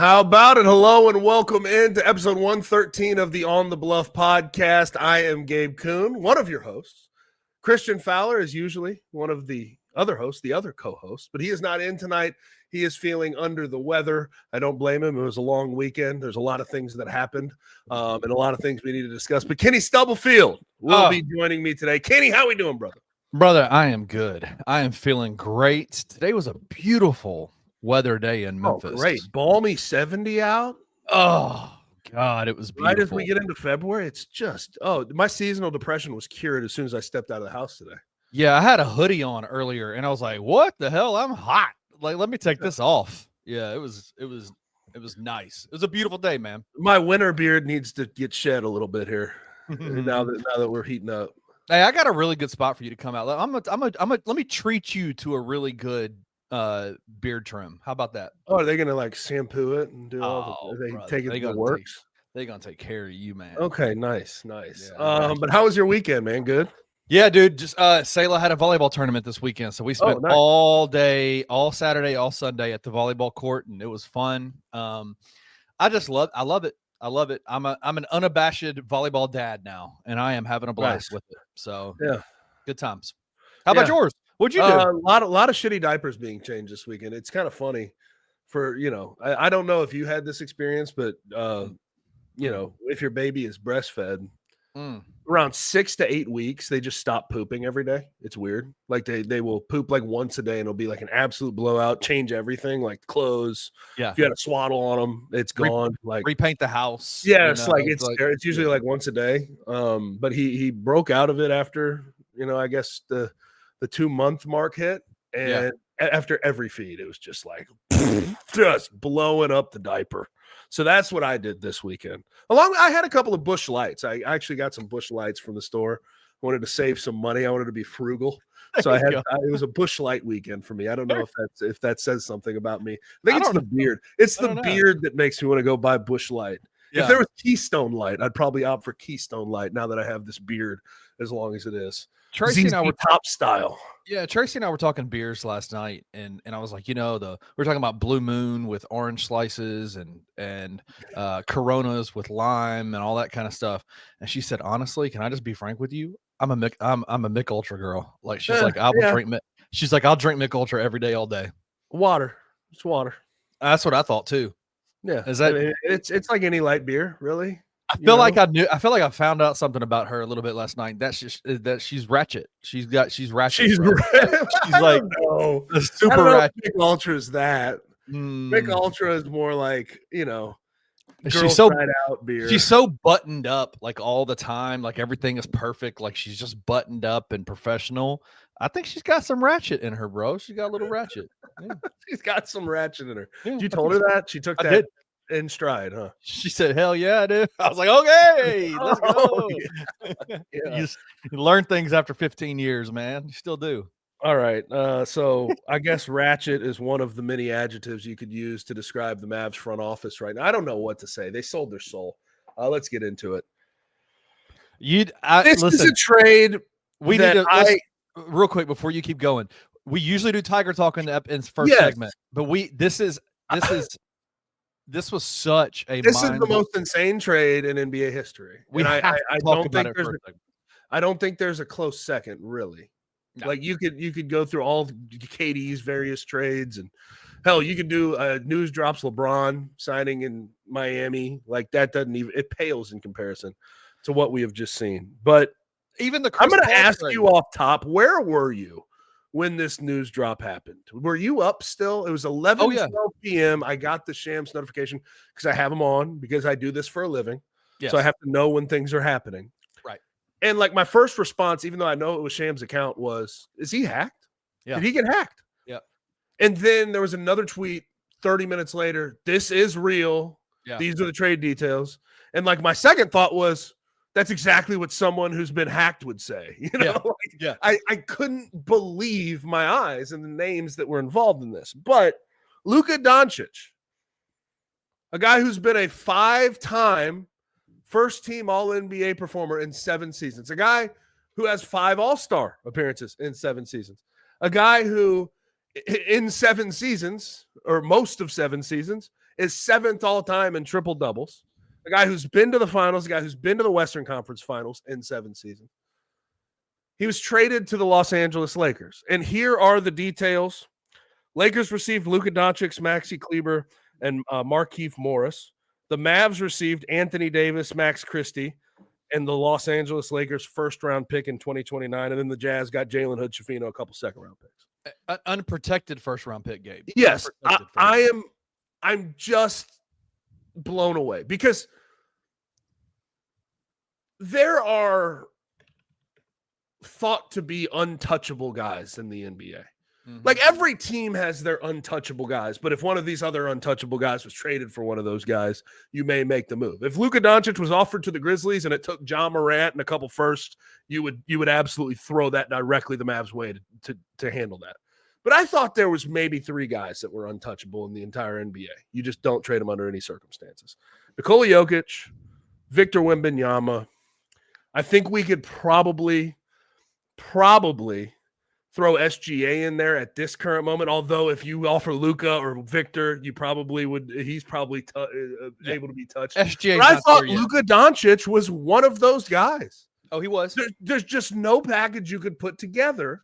How about it? Hello and welcome into episode 113 of the On the Bluff podcast. I am Gabe Kuhn, one of your hosts. Christian Fowler is usually one of the other hosts, the other co-host, but he is not in tonight. He is feeling under the weather. I don't blame him. It was a long weekend. There's a lot of things that happened and a lot of things we need to discuss. But Kenny Stubblefield will be joining me today. Kenny, how we doing, brother? Brother, I am good. I am feeling great. Today was a beautiful weather day in Memphis. Oh, great. Balmy 70 out. Oh, God, it was beautiful. Right as we get into February, it's just, my seasonal depression was cured as soon as I stepped out of the house today. Yeah, I had a hoodie on earlier, and I was like, what the hell? I'm hot. Like, let me take this off. Yeah, it was nice. It was a beautiful day, man. My winter beard needs to get shed a little bit here now that we're heating up. Hey, I got a really good spot for you to come out. Let me treat you to a really good beard trim. How about that? Oh, are they gonna like shampoo it and do all the? Are they taking the works? They're gonna take care of you, man. Okay, nice. Yeah, but how was your weekend, man? Good. Yeah, dude. Just Sayla had a volleyball tournament this weekend, so we spent all day, all Saturday, all Sunday at the volleyball court, and it was fun. I love it. I love it. I'm an unabashed volleyball dad now, and I am having a blast with it. So yeah, good times. How about yours? What'd you do? A lot of shitty diapers being changed this weekend. It's kind of funny. I don't know if you had this experience, but if your baby is breastfed, around 6 to 8 weeks, they just stop pooping every day. It's weird. Like they will poop like once a day, and it'll be like an absolute blowout. Change everything, like clothes. Yeah, if you had a swaddle on them, it's gone. Like repaint the house. Yeah, it's usually like once a day. But he broke out of it after I guess the 2-month mark hit, and after every feed, it was just like just blowing up the diaper. So that's what I did this weekend. I had a couple of Busch Lights. I actually got some Busch Lights from the store. I wanted to save some money. I wanted to be frugal. So it was a Busch Light weekend for me. I don't know if that says something about me. I think it's the beard. It's the beard that makes me want to go buy Busch Light. Yeah. If there was Keystone Light, I'd probably opt for Keystone Light now that I have this beard, as long as it is. Tracy and I were top style. Yeah, Tracy and I were talking beers last night, and I was like, we're talking about Blue Moon with orange slices and Coronas with lime and all that kind of stuff. And she said, honestly, can I just be frank with you? I'm a Mick Ultra girl. Like she's like, I'll drink Mick. She's like, I'll drink Mick Ultra every day, all day. Water, it's water. That's what I thought too. Yeah, it's like any light beer, really. I feel like I found out something about her a little bit last night. That's just that she's ratchet. She's ratchet. She's like a super ratchet. Mick Ultra is that. Mick Ultra is more like she's so out beer. She's so buttoned up like all the time. Like everything is perfect. Like she's just buttoned up and professional. I think she's got some ratchet in her, bro. She's got a little ratchet. Yeah. She's got some ratchet in her. Yeah, you told her that? She took that in stride, huh? She said, hell yeah, dude. I was like, okay, let's go. You learn things after 15 years, man. You still do. All right. So I guess ratchet is one of the many adjectives you could use to describe the Mavs front office right now. I don't know what to say. They sold their soul. Let's get into it. This is a trade. We need to real quick before you keep going. We usually do Tiger Talk in the first segment, but this was such a. This is the most insane trade in NBA history. I don't think there's a close second, really. No. Like you could go through all KD's various trades, and hell, you could do news drops LeBron signing in Miami. Like that it pales in comparison to what we have just seen. But even I'm going to ask you off top, where were you when this news drop happened? Were you up still? It was 12 p.m. I got the Shams notification because I have them on because I do this for a living. Yes. So I have to know when things are happening. Right. And like my first response, even though I know it was Shams' account, was, is he hacked? Yeah. Did he get hacked? Yeah. And then there was another tweet 30 minutes later. This is real. Yeah. These are the trade details. And like my second thought was, that's exactly what someone who's been hacked would say. I couldn't believe my eyes and the names that were involved in this. But Luka Dončić, a guy who's been a 5-time first-team All-NBA performer in 7 seasons, a guy who has 5 All-Star appearances in 7 seasons, a guy who in 7 seasons, or most of 7 seasons, is 7th all time in triple doubles. A guy who's been to the finals, a guy who's been to the Western Conference Finals in 7 seasons. He was traded to the Los Angeles Lakers. And here are the details. Lakers received Luka Dončić, Maxi Kleber, and Markieff Morris. The Mavs received Anthony Davis, Max Christie, and the Los Angeles Lakers first-round pick in 2029. And then the Jazz got Jalen Hood-Schifino, a couple second-round picks. An unprotected first-round pick, Gabe. Yes, I'm just blown away because there are thought to be untouchable guys in the NBA. Like every team has their untouchable guys, but if one of these other untouchable guys was traded for one of those guys, you may make the move. If Luka Dončić was offered to the Grizzlies and it took John Morant and a couple firsts, you would absolutely throw that directly the Mavs' way to handle that. But I thought there was maybe 3 guys that were untouchable in the entire NBA. You just don't trade them under any circumstances. Nikola Jokic, Victor Wembanyama. I think we could probably throw SGA in there at this current moment. Although if you offer Luka or Victor, you probably would. He's probably able to be touched. SGA. I thought Luka Dončić was one of those guys. Oh, he was. There's just no package you could put together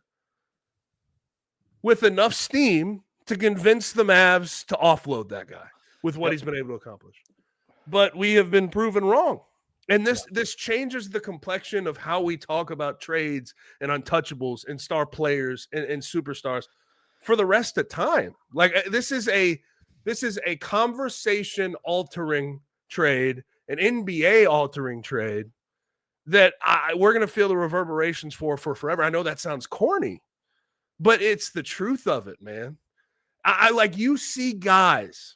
with enough steam to convince the Mavs to offload that guy with what he's been able to accomplish. But we have been proven wrong. And this changes the complexion of how we talk about trades and untouchables and star players and superstars for the rest of time. Like this is a conversation altering trade, an NBA altering trade that we're going to feel the reverberations for forever. I know that sounds corny, but it's the truth of it, man. I like, you see guys,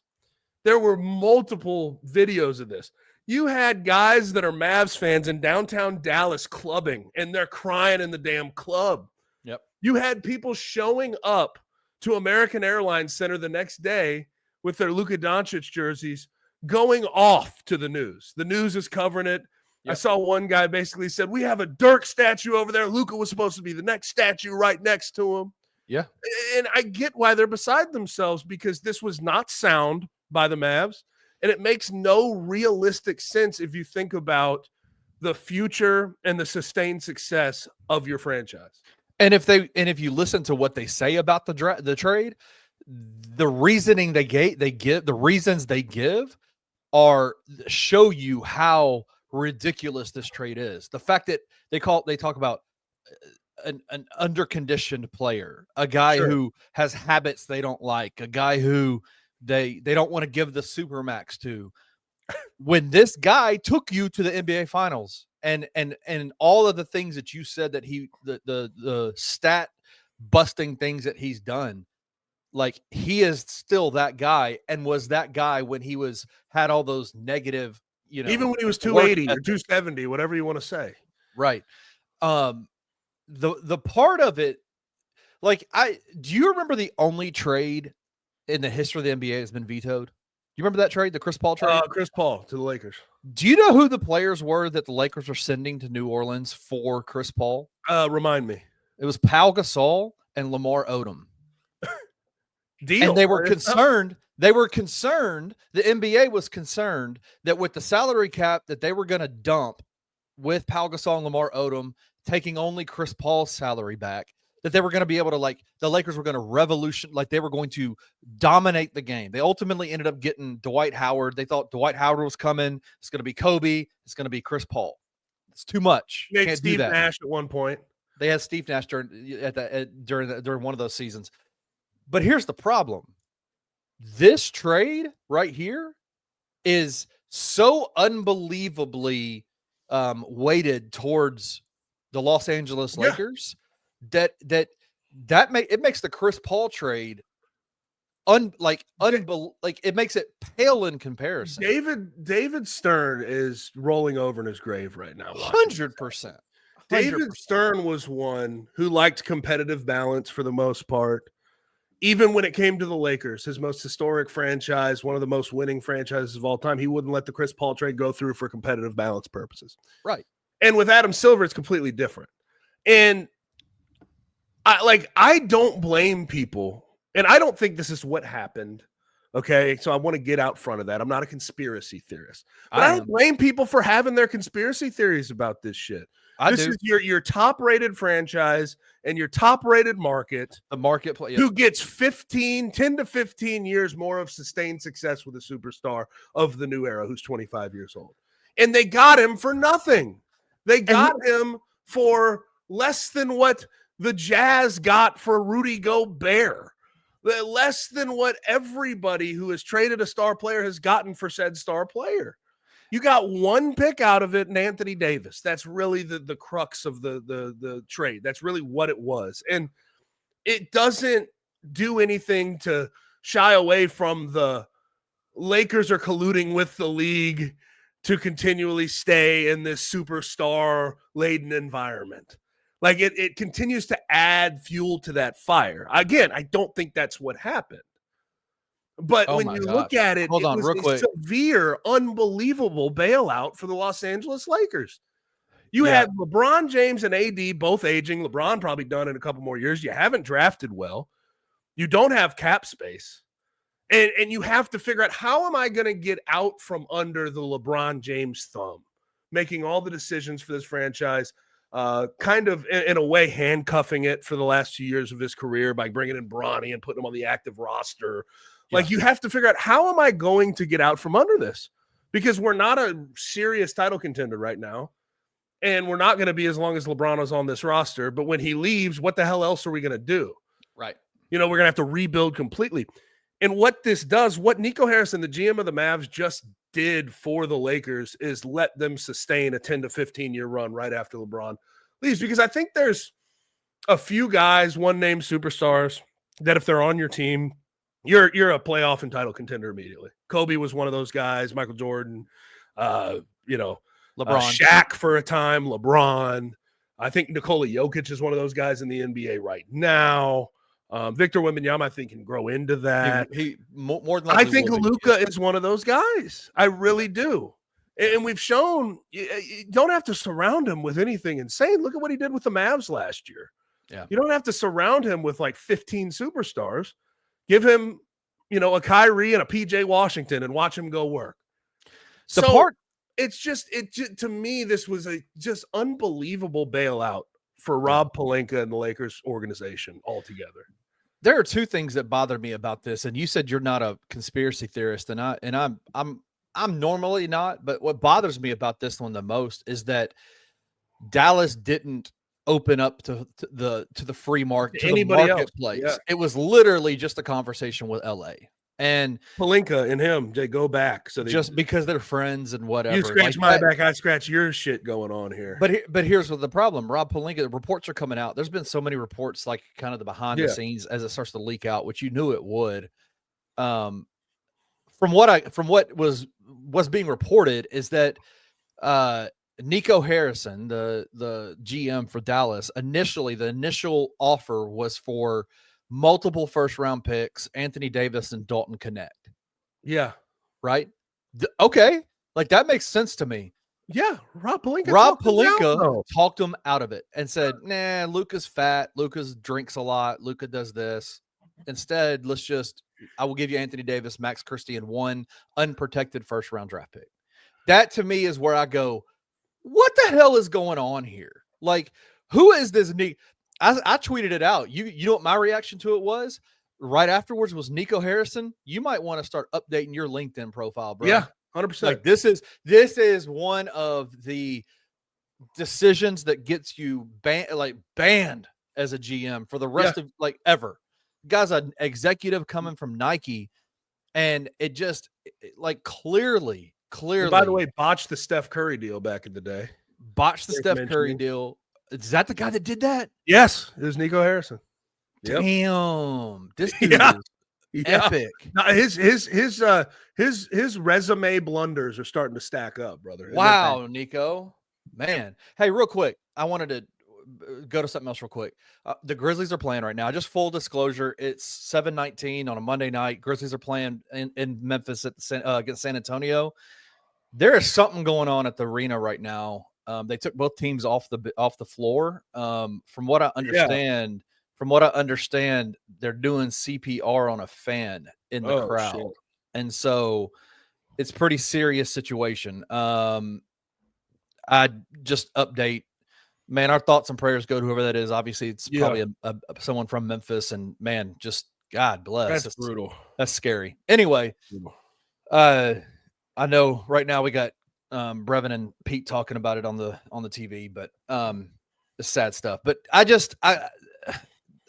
there were multiple videos of this. You had guys that are Mavs fans in downtown Dallas clubbing, and they're crying in the damn club. Yep. You had people showing up to American Airlines Center the next day with their Luka Dončić jerseys, going off to the news. The news is covering it. Yep. I saw one guy basically said, we have a Dirk statue over there. Luka was supposed to be the next statue right next to him. Yeah. And I get why they're beside themselves, because this was not sound by the Mavs. And it makes no realistic sense if you think about the future and the sustained success of your franchise. And if you listen to what they say about the trade, the reasoning the reasons they give are show you how ridiculous this trade is. The fact that they talk about an underconditioned player, a guy who has habits they don't like, a guy who they don't want to give the supermax to, when this guy took you to the NBA finals and all of the things that you said that the stat busting things that he's done, like, he is still that guy and was that guy when he had all those negative, even when he was 280 or 270, whatever you want to say. Right. The part of it, like, do you remember the only trade in the history of the NBA has been vetoed? You remember that trade, the Chris Paul trade? Chris Paul to the Lakers. Do you know who the players were that the Lakers are sending to New Orleans for Chris Paul? Remind me. It was Pau Gasol and Lamar Odom. Deal. And they were concerned. The NBA was concerned that with the salary cap that they were going to dump with Pau Gasol and Lamar Odom, taking only Chris Paul's salary back, that they were going to be able to, the Lakers were going to they were going to dominate the game. They ultimately ended up getting Dwight Howard. They thought Dwight Howard was coming. It's going to be Kobe. It's going to be Chris Paul. It's too much. They had Steve Nash at one point. They had Steve Nash during one of those seasons. But here's the problem. This trade right here is so unbelievably weighted towards the Los Angeles Lakers that it makes the Chris Paul trade it makes it pale in comparison. David Stern is rolling over in his grave right now. 100%. David Stern was one who liked competitive balance for the most part. Even when it came to the Lakers, his most historic franchise, one of the most winning franchises of all time, he wouldn't let the Chris Paul trade go through for competitive balance purposes. Right. And with Adam Silver, it's completely different. And I don't blame people. And I don't think this is what happened. Okay, so I want to get out front of that. I'm not a conspiracy theorist, but I I don't am. blame people for having their conspiracy theories about this shit. I This do. is your top-rated franchise and your top-rated market The marketplace. who gets 10 to 15 years more of sustained success with a superstar of the new era who's 25 years old. And they got him for nothing. They got him for less than what the Jazz got for Rudy Gobert. Less than what everybody who has traded a star player has gotten for said star player. You got one pick out of it in Anthony Davis. That's really the crux of the trade. That's really what it was. And it doesn't do anything to shy away from the Lakers are colluding with the league to continually stay in this superstar laden environment. Like it continues to add fuel to that fire. Again, I don't think that's what happened. But when you look at it, Hold it on, was real a quick. severe, unbelievable bailout for the Los Angeles Lakers. You had LeBron James and AD both aging. LeBron probably done in a couple more years. You haven't drafted well. You don't have cap space. And you have to figure out, how am I going to get out from under the LeBron James thumb, making all the decisions for this franchise, kind of in a way handcuffing it for the last 2 years of his career by bringing in Bronny and putting him on the active roster. Like, you have to figure out, how am I going to get out from under this? Because we're not a serious title contender right now. And we're not going to be as long as LeBron is on this roster. But when he leaves, what the hell else are we going to do? Right. We're going to have to rebuild completely. And what this does, what Nico Harrison, the GM of the Mavs, just did for the Lakers is let them sustain a 10 to 15-year run right after LeBron leaves. Because I think there's a few guys, one-name superstars, that if they're on your team, you're a playoff and title contender immediately. Kobe was one of those guys, Michael Jordan, LeBron, Shaq for a time, LeBron. I think Nikola Jokic is one of those guys in the NBA right now. Victor Wembanyama, I think, can grow into that. He more than likely I think Luka is one of those guys. I really do. And we've shown you don't have to surround him with anything insane. Look at what he did with the Mavs last year. Yeah. You don't have to surround him with like 15 superstars. Give him, a Kyrie and a PJ Washington and watch him go work. It's just to me, this was a just unbelievable bailout for Rob Pelinka and the Lakers organization altogether. There are two things that bother me about this, and you said you're not a conspiracy theorist, and I'm normally not, but what bothers me about this one the most is that Dallas didn't open up to the free market, to the marketplace. Yeah. It was literally just a conversation with LA. And Pelinka and him, they go back. So just because they're friends and whatever. You scratch my back, I scratch your shit going on here. But here's what the problem. Rob Pelinka, the reports are coming out. There's been so many reports, like kind of the behind the scenes as it starts to leak out, which you knew it would. From what was being reported is that Nico Harrison, the GM for Dallas, the initial offer was for multiple first-round picks, Anthony Davis and Dalton Connect. Yeah. Right? Okay. Like, that makes sense to me. Yeah. Rob Pelinka talked him out of it and said, nah, Luka's fat. Luka's drinks a lot. Luka does this. Instead, I will give you Anthony Davis, Max Christie, and one unprotected first-round draft pick. That, to me, is where I go, what the hell is going on here? Like, who is this Nico? I tweeted it out. You know what my reaction to it was? Right afterwards was Nico Harrison. You might want to start updating your LinkedIn profile, bro. Yeah, 100%. Like, this is one of the decisions that gets you banned as a GM for the rest of ever. Guy's an executive coming from Nike, and it just clearly. And by the way, botched the Steph Curry deal back in the day. Botched the Steph Curry deal. Is that the guy that did that? Yes, it was Nico Harrison. Damn, this dude is epic. Now, his resume blunders are starting to stack up, brother. Wow, Nico, man. Hey, real quick, I wanted to go to something else real quick. The Grizzlies are playing right now. Just full disclosure, it's 7:19 on a Monday night. Grizzlies are playing in Memphis against San Antonio. There is something going on at the arena right now. They took both teams off the floor. From what I understand, they're doing CPR on a fan in the crowd. Shit. And so it's pretty serious situation. I just update, man, our thoughts and prayers go to whoever that is. Obviously, it's probably someone from Memphis, and man, just God bless. That's brutal. That's scary. Anyway, I know right now we got Brevin and Pete talking about it on the TV, but it's sad stuff. But I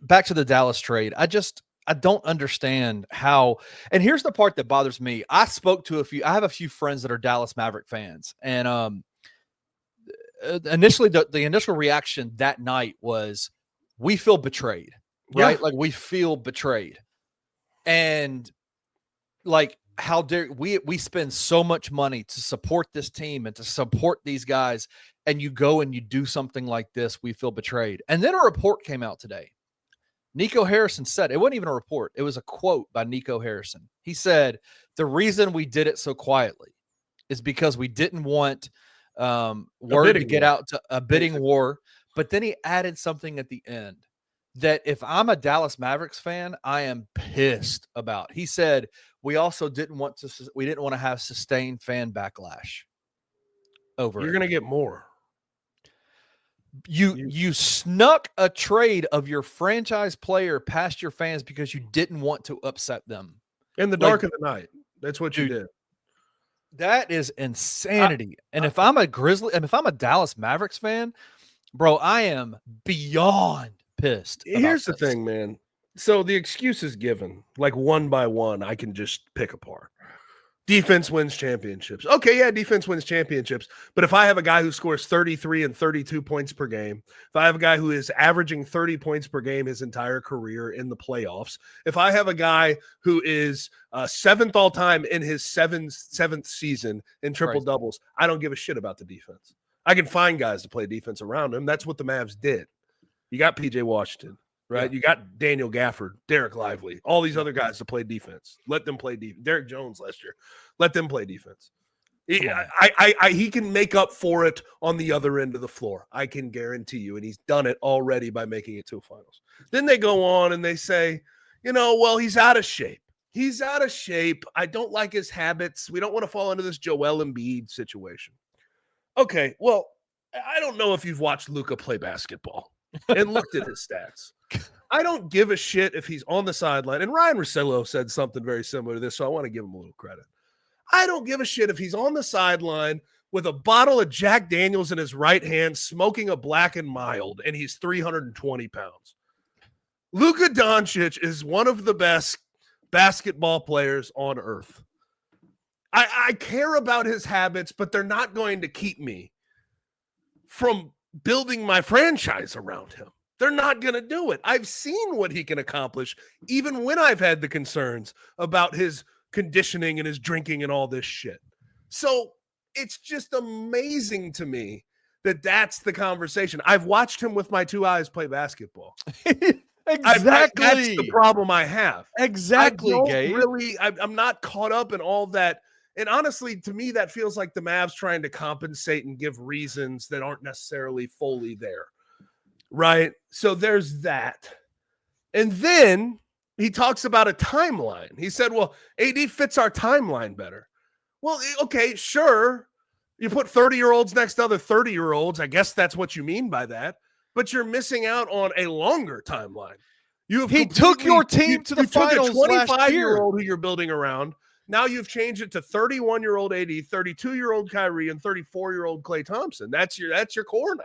back to the Dallas trade. I don't understand how, and here's the part that bothers me. I have a few friends that are Dallas Maverick fans, and initially the initial reaction that night was, we feel betrayed, right? Like, we feel betrayed. And like, how dare we spend so much money to support this team and to support these guys, and you go and you do something like this, we feel betrayed. And then a report came out today. Nico Harrison said, it wasn't even a report, it was a quote by Nico Harrison. He said, the reason we did it so quietly is because we didn't want word to get out to a bidding war. But then he added something at the end that if I'm a Dallas Mavericks fan, I am pissed about. He said, we also didn't want to have sustained fan backlash over You're going to get more. You snuck a trade of your franchise player past your fans because you didn't want to upset them. In the dark of the night. That's what you did. That is insanity. And if I'm a if I'm a Dallas Mavericks fan, bro, I am beyond pissed. Here's the thing, man. So the excuse is given, like one by one, I can just pick apart. Defense wins championships. Okay, yeah, defense wins championships. But if I have a guy who scores 33 and 32 points per game, if I have a guy who is averaging 30 points per game his entire career in the playoffs, if I have a guy who is seventh all time in his seventh season in triple doubles, I don't give a shit about the defense. I can find guys to play defense around him. That's what the Mavs did. You got PJ Washington, right? Yeah. You got Daniel Gafford, Derek Lively, all these other guys to play defense. Let them play defense. Derek Jones last year. Let them play defense. He can make up for it on the other end of the floor. I can guarantee you. And he's done it already by making it to a finals. Then they go on and they say, well, he's out of shape. He's out of shape. I don't like his habits. We don't want to fall into this Joel Embiid situation. Okay, well, I don't know if you've watched Luka play basketball and looked at his stats. I don't give a shit if he's on the sideline. And Ryan Russillo said something very similar to this, so I want to give him a little credit. I don't give a shit if he's on the sideline with a bottle of Jack Daniels in his right hand, smoking a Black and Mild, and he's 320 pounds. Luka Dončić is one of the best basketball players on earth. I care about his habits, but they're not going to keep me from building my franchise around him. They're not going to do it. I've seen what he can accomplish, even when I've had the concerns about his conditioning and his drinking and all this shit. So it's just amazing to me that that's the conversation. I've watched him with my two eyes play basketball. Exactly. That's the problem I have. Exactly, Gabe. I'm not caught up in all that. And honestly, to me, that feels like the Mavs trying to compensate and give reasons that aren't necessarily fully there. Right? So there's that. And then he talks about a timeline. He said, well, AD fits our timeline better. Well, okay, sure. You put 30-year-olds next to other 30-year-olds. I guess that's what you mean by that. But you're missing out on a longer timeline. He took your team to the finals last year. 25-year-old who you're building around. Now you've changed it to 31-year-old AD, 32-year-old Kyrie, and 34-year-old Klay Thompson. That's your core now.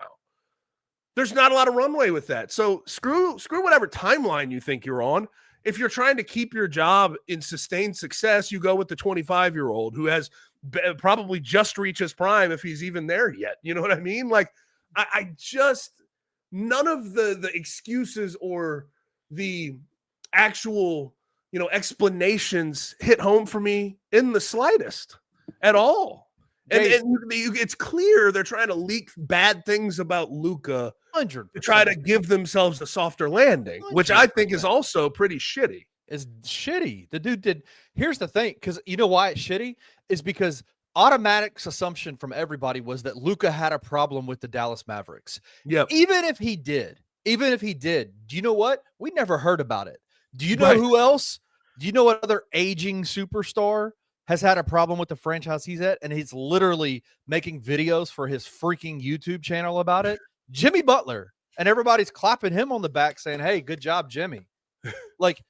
There's not a lot of runway with that. So screw whatever timeline you think you're on. If you're trying to keep your job in sustained success, you go with the 25-year-old who has probably just reached his prime if he's even there yet. You know what I mean? Like, I just none of the excuses or the actual explanations hit home for me in the slightest at all. And it's clear they're trying to leak bad things about Luka to try to give themselves a softer landing, 100%. Which I think is also pretty shitty. It's shitty. The dude did. Here's the thing, because you know why it's shitty is because automatic assumption from everybody was that Luka had a problem with the Dallas Mavericks. Yeah. Even if he did, do you know what? We never heard about it. Do you know who else Do you know what other aging superstar has had a problem with the franchise he's at? And he's literally making videos for his freaking YouTube channel about it. Jimmy Butler. And everybody's clapping him on the back saying, hey, good job, Jimmy. Like,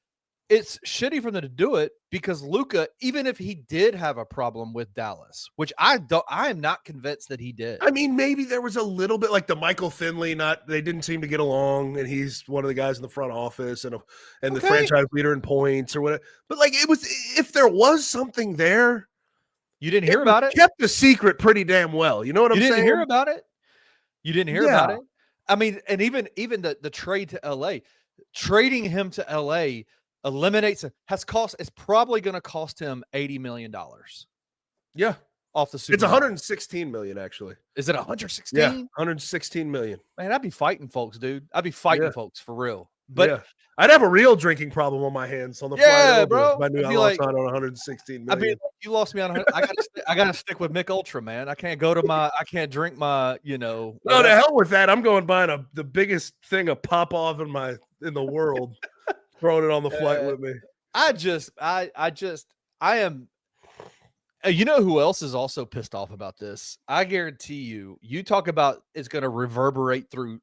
it's shitty for them to do it because Luka, even if he did have a problem with Dallas, which I am not convinced that he did. I mean, maybe there was a little bit like the Michael Finley, they didn't seem to get along, and he's one of the guys in the front office and the franchise leader in points or whatever. But like, it was, if there was something there, you didn't hear about it. Kept the secret pretty damn well. You know what I'm saying? You didn't hear about it. You didn't hear about it. I mean, and even the trade to LA, trading him to LA eliminates it's probably going to cost him $80 million. Yeah. Off the Super It's 116 million actually. Is it 116? Yeah, 116 million. Man, I'd be fighting folks, dude. I'd be fighting folks for real. But I'd have a real drinking problem on my hands on the flight over bro. if I knew I lost out on 116 million. I mean, you lost me on 100. I gotta stick with Mick Ultra, man. I can't drink my, No, to hell with that. I'm going buying the biggest thing of pop off in the world. Throwing it on the flight with me. I am. You know who else is also pissed off about this? I guarantee you talk about it's going to reverberate through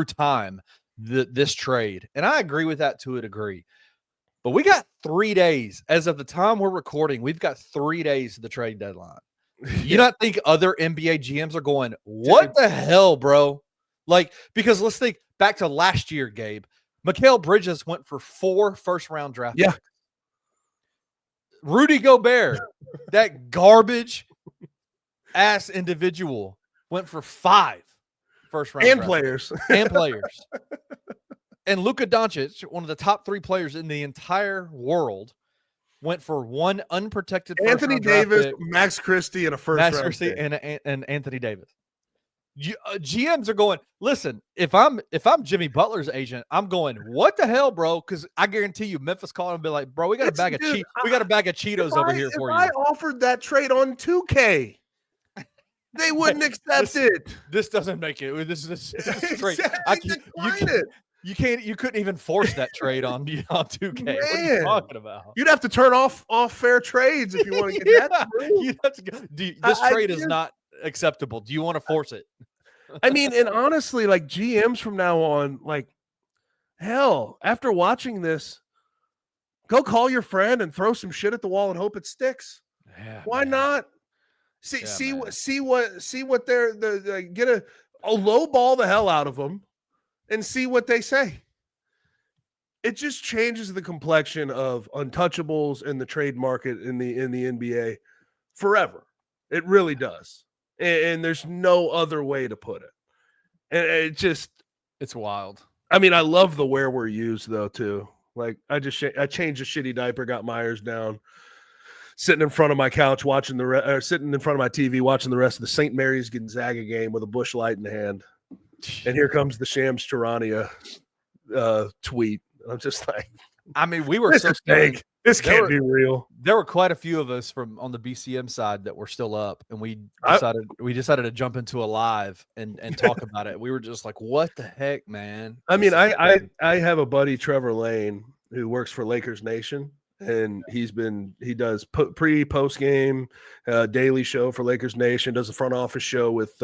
time, this trade. And I agree with that to a degree. But we got 3 days. As of the time we're recording, we've got 3 days to the trade deadline. You not think other NBA GMs are going, what the hell, bro? Like, because let's think back to last year, Gabe. Mikal Bridges went for 4 first-round draft picks. Rudy Gobert, that garbage-ass individual, went for 5 first-round and players. And players. And Luka Dončić, one of the top 3 players in the entire world, went for 1 unprotected Anthony Davis, Max Christie, and a first-round pick. Max Christie and Anthony Davis. GMs are going, listen, if I'm Jimmy Butler's agent, I'm going, what the hell, bro? Because I guarantee you Memphis called and be like, bro, we got a bag of Cheetos over here for you. I offered that trade on 2K, they wouldn't accept it. This doesn't make it. This is straight. Exactly, you couldn't even force that trade on 2K. Man, what are you talking about? You'd have to turn off fair trades if you want to get that through. You'd have to go. This trade is not acceptable. Do you want to force it? I mean, and honestly, like GMs from now on, like, hell, after watching this, go call your friend and throw some shit at the wall and hope it sticks. Yeah, why not? See what they're get a low ball the hell out of them and see what they say. It just changes the complexion of untouchables in the trade market in the NBA forever. It really does. And there's no other way to put it. And it's wild. I mean, I love the where we're used though too. Like I changed a shitty diaper, got Myers down, sitting in front of my couch watching sitting in front of my TV watching the rest of the St. Mary's Gonzaga game with a bush light in the hand. And here comes the Shams Charania tweet. I'm just like, I mean, we were so scared. This can't be real. There were quite a few of us on the BCM side that were still up, and we decided to jump into a live and talk about it. We were just like, "What the heck, man?" I mean, I have a buddy, Trevor Lane, who works for Lakers Nation, and he does post game daily show for Lakers Nation, does a front office show with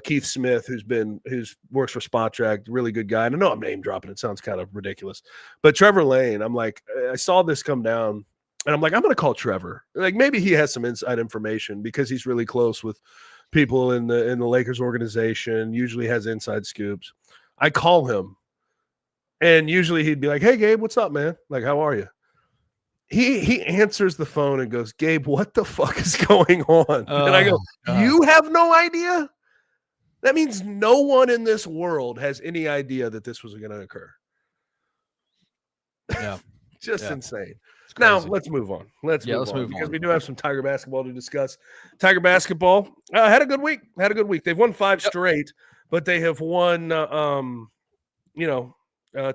Keith Smith, who's works for Spot Track, really good guy. And I know I'm name dropping. It sounds kind of ridiculous, but Trevor Lane, I'm like, I saw this come down and I'm like, I'm going to call Trevor. Like maybe he has some inside information because he's really close with people in the Lakers organization, usually has inside scoops. I call him and usually he'd be like, hey Gabe, what's up, man? Like, how are you? He answers the phone and goes, Gabe, what the fuck is going on? And I go, you have no idea? That means no one in this world has any idea that this was going to occur. Yeah. Insane. Now, let's move on. Let's move on because we do have some Tiger basketball to discuss. Tiger basketball had a good week. They've won 5 straight, but they have won, 2 of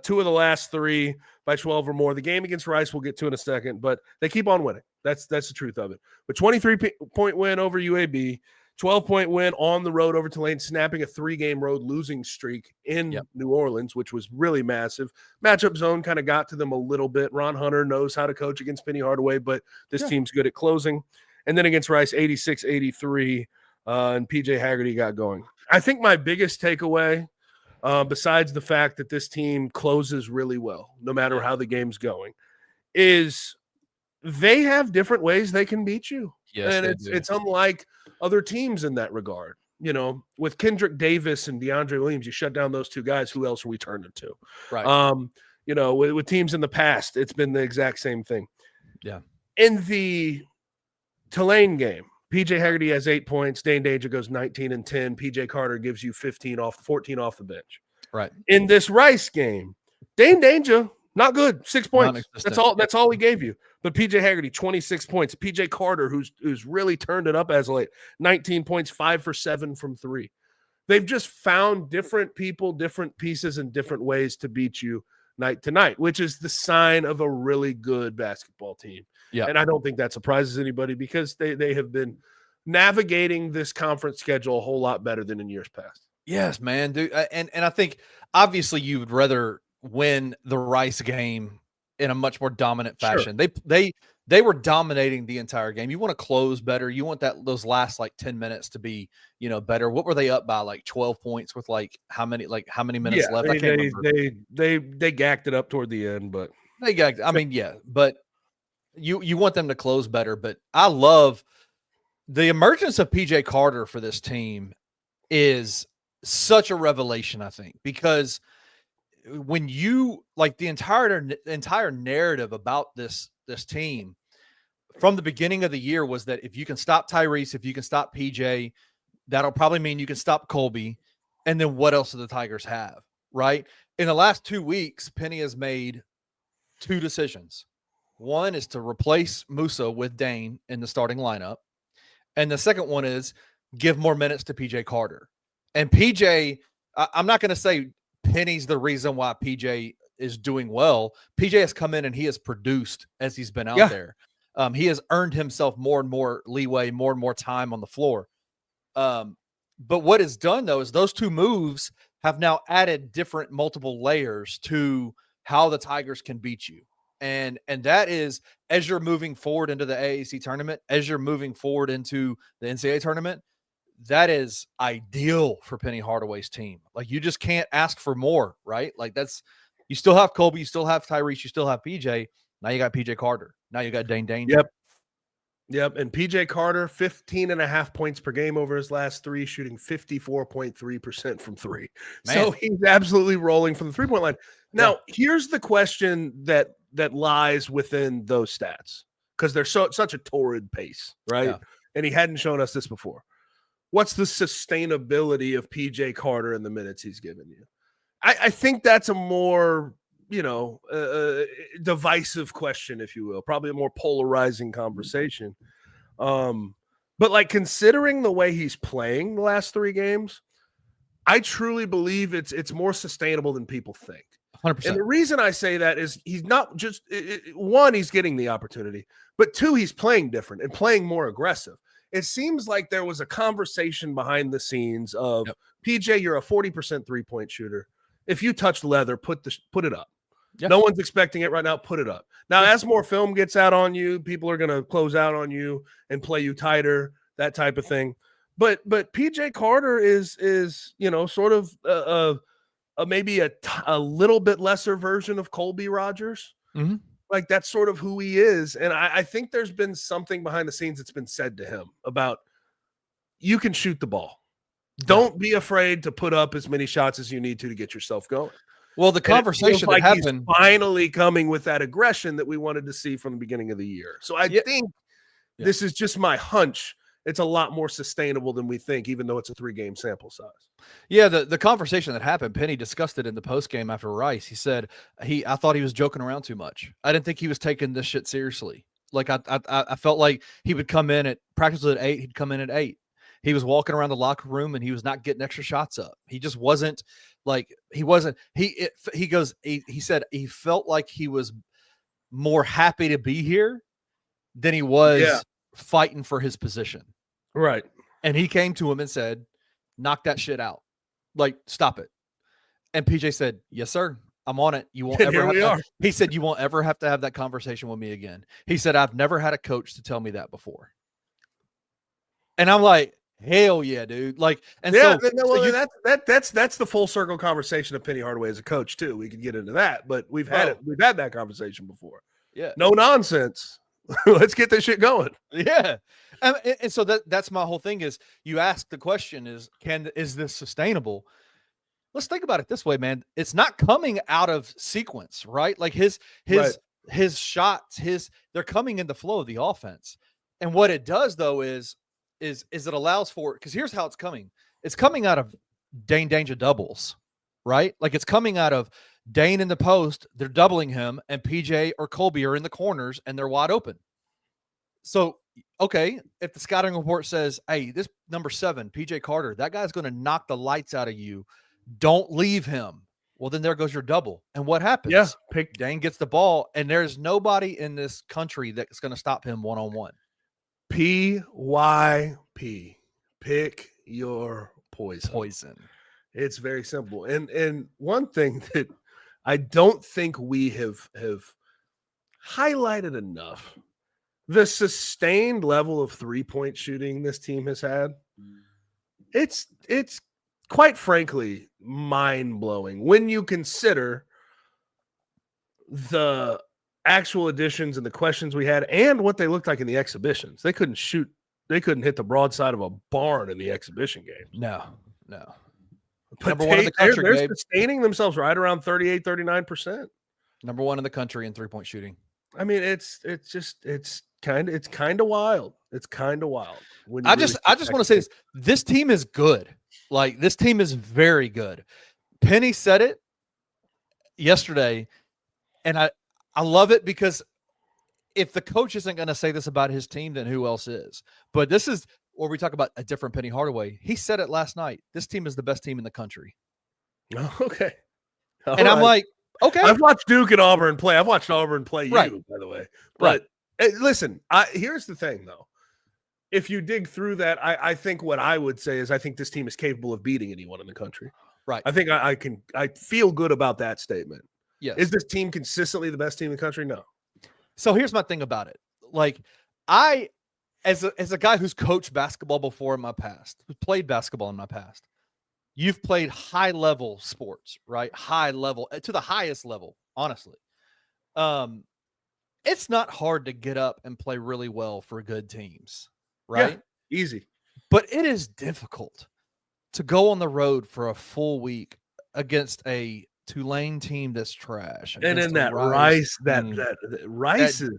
the last 3 by 12 or more. The game against Rice we'll get to in a second, but they keep on winning. That's the truth of it. But 23-point win over UAB. 12-point win on the road over Tulane, snapping a 3-game road losing streak in New Orleans, which was really massive. Matchup zone kind of got to them a little bit. Ron Hunter knows how to coach against Penny Hardaway, but this team's good at closing. And then against Rice, 86-83, and PJ Haggerty got going. I think my biggest takeaway, besides the fact that this team closes really well, no matter how the game's going, is they have different ways they can beat you. Yes, and it's unlike other teams in that regard. You know, with Kendrick Davis and DeAndre Williams, you shut down those two guys. Who else are we turning to? Right. You know, with teams in the past, it's been the exact same thing. Yeah. In the Tulane game, PJ Haggerty has 8 points. Dane Danger goes 19 and 10. PJ Carter gives you 14 off the bench. Right. In this Rice game, Dane Danger, not good. 6 points. That's all he gave you. But PJ Haggerty, 26 points. PJ Carter, who's really turned it up as of late, 19 points, 5 for 7 from 3. They've just found different people, different pieces, and different ways to beat you night to night, which is the sign of a really good basketball team. Yeah. And I don't think that surprises anybody because they have been navigating this conference schedule a whole lot better than in years past. Yes, man, dude. And I think obviously you would rather win the Rice game in a much more dominant fashion. Sure. They were dominating the entire game. You want to close better. You want those last like 10 minutes to be, better. What were they up by? Like 12 points with how many minutes left? I can't remember. They gacked it up toward the end, but they gacked. I mean, yeah, but you want them to close better. But I love the emergence of PJ Carter for this team is such a revelation, I think, because when you like the entire narrative about this team from the beginning of the year was that if you can stop Tyrese, if you can stop PJ, that'll probably mean you can stop Colby. And then what else do the Tigers have? Right. In the last 2 weeks, Penny has made 2 decisions. One is to replace Musa with Dane in the starting lineup. And the second one is give more minutes to PJ Carter. And PJ, I'm not going to say Penny's the reason why PJ is doing well. PJ has come in and he has produced as he's been out there. He has earned himself more and more leeway, more and more time on the floor. But what is done, though, is those 2 moves have now added different multiple layers to how the Tigers can beat you. And that is, as you're moving forward into the AAC tournament, as you're moving forward into the NCAA tournament, that is ideal for Penny Hardaway's team. Like, you just can't ask for more, right? Like, you still have Colby, you still have Tyrese, you still have PJ. Now you got PJ Carter. Now you got Dane Danger. Yep. And PJ Carter, 15.5 points per game over his last 3, shooting 54.3% from 3. Man. So he's absolutely rolling from the 3-point line. Now, here's the question that lies within those stats, because they're such a torrid pace, right? Yeah. And he hadn't shown us this before. What's the sustainability of PJ Carter in the minutes he's given you? I think that's a more, divisive question, if you will, probably a more polarizing conversation. But like, considering the way he's playing the last 3 games, I truly believe it's more sustainable than people think. 100%. And the reason I say that is he's not just one, he's getting the opportunity, but 2, he's playing different and playing more aggressive. It seems like there was a conversation behind the scenes of PJ, you're a 40% 3-point shooter. If you touch leather, put it up. Yep. No one's expecting it right now. Put it up. Now, as more film gets out on you, people are going to close out on you and play you tighter, that type of thing. But PJ Carter is sort of maybe a little bit lesser version of Colby Rogers. Mm-hmm. Like, that's sort of who he is. And I think there's been something behind the scenes that's been said to him about, you can shoot the ball. Don't be afraid to put up as many shots as you need to get yourself going. Well, the conversation that happened, he's finally coming with that aggression that we wanted to see from the beginning of the year. So I think this is just my hunch. It's a lot more sustainable than we think, even though it's a 3-game sample size. Yeah, the conversation that happened, Penny discussed it in the postgame after Rice. He said I thought he was joking around too much. I didn't think he was taking this shit seriously. Like, I felt like he would come in at practice at 8, he'd come in at 8. He was walking around the locker room and he was not getting extra shots up. He just wasn't like, he said he felt like he was more happy to be here than he was fighting for his position. Right. And he came to him and said, knock that shit out. Like, stop it. And PJ said, yes, sir. I'm on it. You won't ever have to, he said, you won't ever have to have that conversation with me again. He said, I've never had a coach to tell me that before. And I'm like, hell yeah, dude. Like, and that's the full circle conversation of Penny Hardaway as a coach too. We could get into that, but we've had that conversation before. Yeah. No nonsense. Let's get this shit going. Yeah. And so that's my whole thing is you ask the question is this sustainable? Let's think about it this way, man. It's not coming out of sequence, right? Like his shots, they're coming in the flow of the offense. And what it does though is it allows for, because here's how it's coming. It's coming out of Dane Danger doubles, right? Like it's coming out of Dane in the post, they're doubling him, and PJ or Colby are in the corners and they're wide open. So, okay, if the scouting report says, hey, this number 7, PJ Carter, that guy's going to knock the lights out of you. Don't leave him. Well, then there goes your double. And what happens? Yeah, Dane gets the ball, and there's nobody in this country that's going to stop him one-on-one. PYP. Pick your poison. It's very simple. And one thing that I don't think we have highlighted enough, the sustained level of 3-point shooting this team has had, it's quite frankly mind-blowing when you consider the actual additions and the questions we had and what they looked like in the exhibitions. They couldn't shoot. They couldn't hit the broadside of a barn in the exhibition games. No. But number one in the country, they're sustaining themselves right around 38, 39%. Number one in the country in 3-point shooting. I mean, it's kind of wild. It's kind of wild. I just want to say this team is good. Like this team is very good. Penny said it yesterday, and I love it because if the coach isn't going to say this about his team, then who else is? But this is where we talk about a different Penny Hardaway. He said it last night. This team is the best team in the country. Okay. And I'm like, okay. I've watched Duke and Auburn play. I've watched Auburn play you, right. by the way. But listen, here's the thing, though. If you dig through that, I think what I would say is I think this team is capable of beating anyone in the country. Right. I think I feel good about that statement. Yes. Is this team consistently the best team in the country? No. So here's my thing about it. Like as a guy who's coached basketball before in my past, who played basketball in my past, you've played high level sports, right? High level to the highest level, honestly. It's not hard to get up and play really well for good teams, right? Yeah, easy. But it is difficult to go on the road for a full week against a Tulane team that's trash. And in that Rice's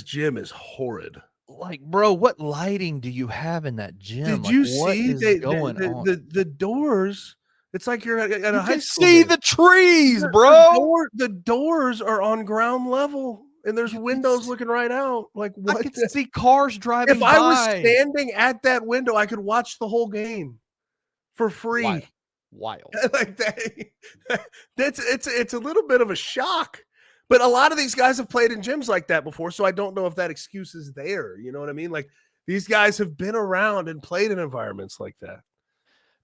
gym is horrid. Like, bro, what lighting do you have in that gym? Did you see the doors? It's like you're at a high school. See the trees, bro. The doors are on ground level, and there's windows looking right out. Like what? I could see cars driving. If I was standing at that window, I could watch the whole game for free. Wild. Like that. It's a little bit of a shock. But a lot of these guys have played in gyms like that before, so I don't know if that excuse is there. You know what I mean? Like these guys have been around and played in environments like that.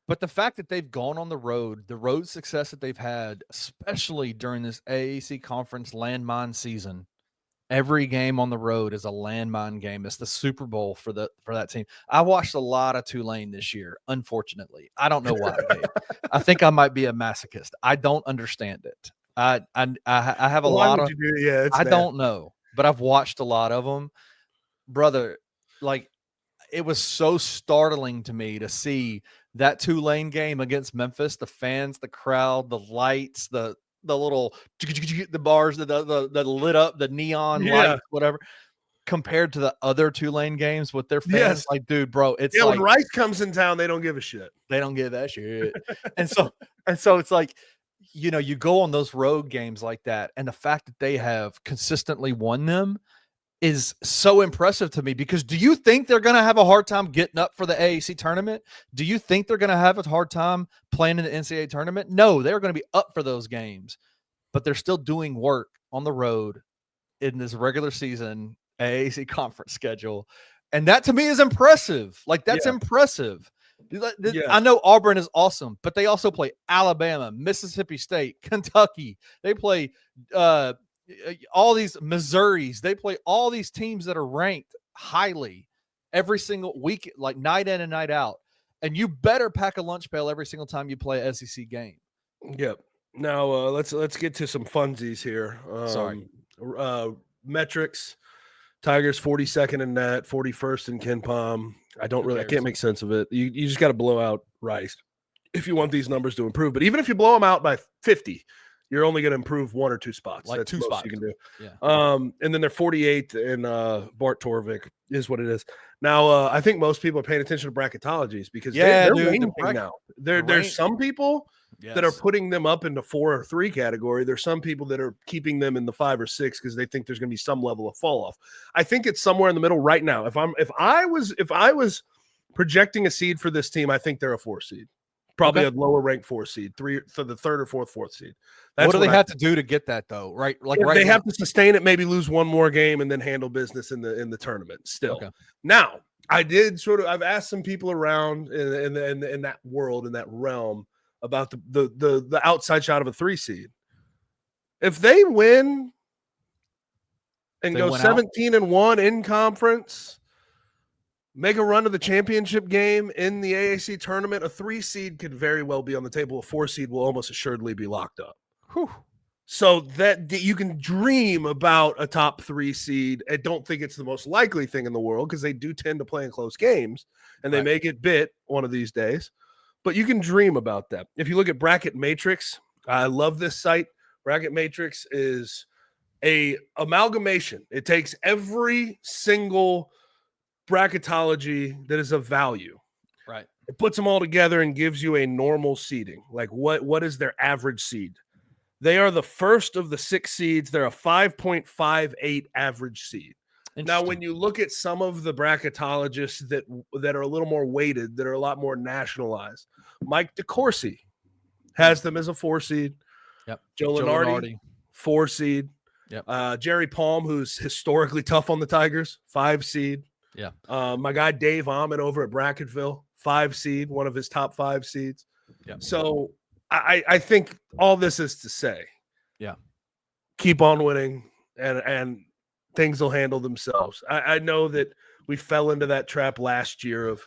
But the fact that they've gone on the road success that they've had, especially during this AAC conference landmine season, every game on the road is a landmine game. It's the Super Bowl for that team. I watched a lot of Tulane this year, unfortunately. I don't know why. I think I might be a masochist. I don't understand it. I have a lot of I don't know, but I've watched a lot of them. Brother, like it was so startling to me to see that Tulane game against Memphis, the fans, the crowd, the lights, the little the bars, the lit up, the neon lights, whatever, compared to the other Tulane games with their fans. Yes. Like, dude, bro, it's like when Rice comes in town, they don't give a shit. They don't give that shit. and so it's like, you know, you go on those road games like that, and the fact that they have consistently won them is so impressive to me, because do you think they're going to have a hard time getting up for the AAC tournament? Do you think they're going to have a hard time playing in the NCAA tournament? No, they're going to be up for those games, but they're still doing work on the road in this regular season AAC conference schedule. And that to me is impressive. Like, that's impressive. Yeah. I know Auburn is awesome, but they also play Alabama, Mississippi State, Kentucky. They play all these Missouris. They play all these teams that are ranked highly every single week, like night in and night out. And you better pack a lunch pail every single time you play an SEC game. Yep. Now let's get to some funsies here. Sorry. Metrics. Tigers 42nd in net, 41st in KenPom. I can't make sense of it. You just got to blow out Rice if you want these numbers to improve. But even if you blow them out by 50, you're only going to improve 1 or 2 spots. Like That's 2 spots you can do. Yeah. And then they're 48th in Bart Torvik is what it is. Now, I think most people are paying attention to bracketologies because they're ranking now. There's some people that are putting them up into 4 or 3 category. There's some people that are keeping them in the 5 or 6 because they think there's going to be some level of fall off. I think it's somewhere in the middle right now. If I was projecting a seed for this team, I think they're a 4 seed, probably a lower ranked 4 seed, 3 for the 3rd or 4th seed. What do they have to do to get that though? Right, they have to sustain it, maybe lose 1 more game, and then handle business in the tournament. Still, now I've asked some people around in that world, in that realm, about the outside shot of a 3 seed. If they win and go 17-1 in conference, make a run to the championship game in the AAC tournament, a 3 seed could very well be on the table. A 4 seed will almost assuredly be locked up. Whew. So that you can dream about a top 3 seed. I don't think it's the most likely thing in the world because they do tend to play in close games and they may get bit one of these days. But you can dream about that. If you look at Bracket Matrix, I love this site. Bracket Matrix is a amalgamation. It takes every single bracketology that is of value. Right. It puts them all together and gives you a normal seeding. Like what is their average seed? They are the first of the 6 seeds. They're a 5.58 average seed. Now, when you look at some of the bracketologists that are a little more weighted, that are a lot more nationalized, Mike DeCourcy has them as a 4 seed. Yep. Joe Lenardi, 4 seed. Yep. Jerry Palm, who's historically tough on the Tigers, 5 seed. Yeah. My guy Dave Ahmed over at Bracketville, 5 seed, one of his top 5 seeds. Yeah. So I think all this is to say, keep on winning and things will handle themselves. I know that we fell into that trap last year of,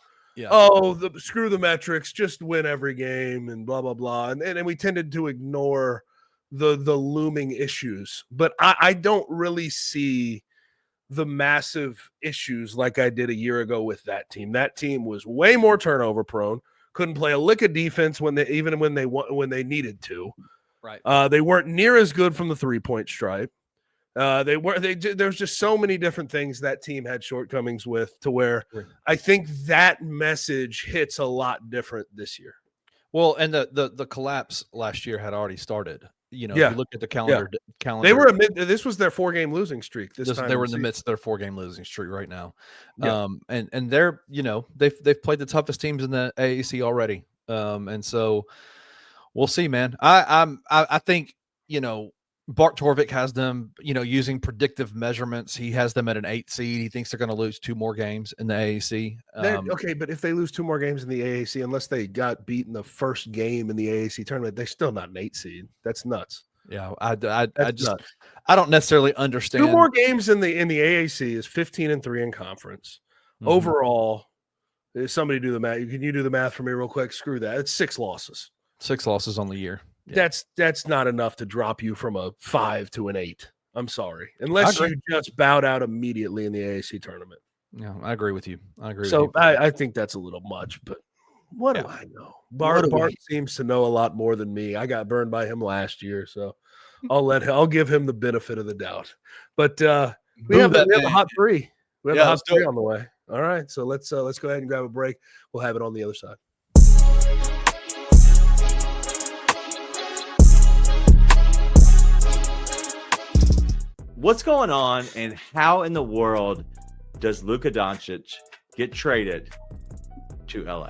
screw the metrics, just win every game and blah, blah, blah. And we tended to ignore the looming issues. But I don't really see the massive issues like I did a year ago with that team. That team was way more turnover prone. Couldn't play a lick of defense when they needed to. Right. They weren't near as good from the 3-point stripe. There's just so many different things that team had shortcomings with, to where I think that message hits a lot different this year. Well, and the collapse last year had already started. You know, if you look at the calendar. They were this was their 4-game losing streak. This time they were in the midst of their 4-game losing streak right now. And they're, they've played the toughest teams in the AAC already. And so we'll see, man. I think, Bart Torvik has them, using predictive measurements. He has them at an 8 seed. He thinks they're going to lose 2 more games in the AAC. Okay, but if they lose 2 more games in the AAC, unless they got beat in the first game in the AAC tournament, they're still not an 8 seed. That's nuts. Yeah, I don't necessarily understand. 2 more games in the AAC is 15-3 in conference. Mm-hmm. Overall, somebody do the math. Can you do the math for me real quick? Screw that. It's 6 losses. 6 losses on the year. Yeah. That's not enough to drop you from a 5 to an 8. I'm sorry. Unless you just bowed out immediately in the AAC tournament. Yeah, I agree with you. I think that's a little much, but what do I know? Bart seems to know a lot more than me. I got burned by him last year, so I'll give him the benefit of the doubt. But we have a hot 3. We have a hot 3 on the way. All right, so let's go ahead and grab a break. We'll have it on the other side. What's going on, and how in the world does Luka Dončić get traded to LA?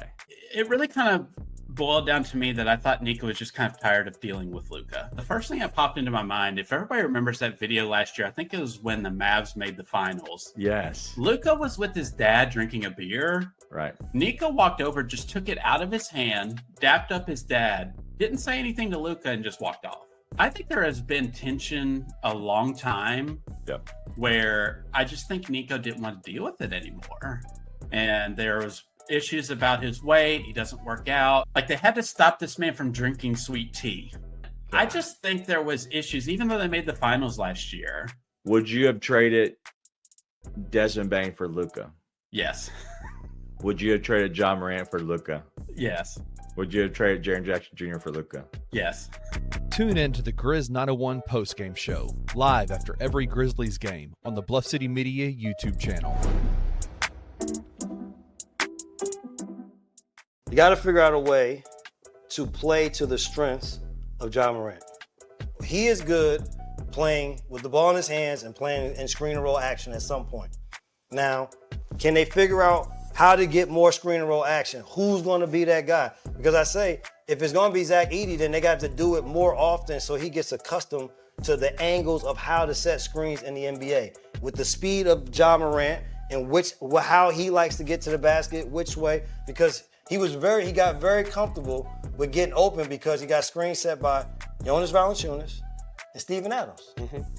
It really kind of boiled down to me that I thought Nico was just kind of tired of dealing with Luka. The first thing that popped into my mind, if everybody remembers that video last year, I think it was when the Mavs made the finals. Yes. Luka was with his dad drinking a beer. Right. Nico walked over, just took it out of his hand, dapped up his dad, didn't say anything to Luka, and just walked off. I think there has been tension a long time where I just think Nico didn't want to deal with it anymore. And there was issues about his weight. He doesn't work out. Like, they had to stop this man from drinking sweet tea. I just think there was issues, even though they made the finals last year. Would you have traded Desmond Bain for Luka? Yes. Would you have traded John Morant for Luka? Yes. Would you have traded Jaren Jackson Jr. for Luka? Yes. Tune in to the Grizz 901 postgame show, live after every Grizzlies game on the Bluff City Media YouTube channel. You got to figure out a way to play to the strengths of John Morant. He is good playing with the ball in his hands and playing in screen and roll action at some point. Now, can they figure out how to get more screen and roll action? Who's going to be that guy? Because I say, if it's going to be Zach Edey, then they got to do it more often so he gets accustomed to the angles of how to set screens in the NBA. With the speed of John Morant and how he likes to get to the basket, which way, because he got very comfortable with getting open because he got screen set by Jonas Valanciunas and Steven Adams.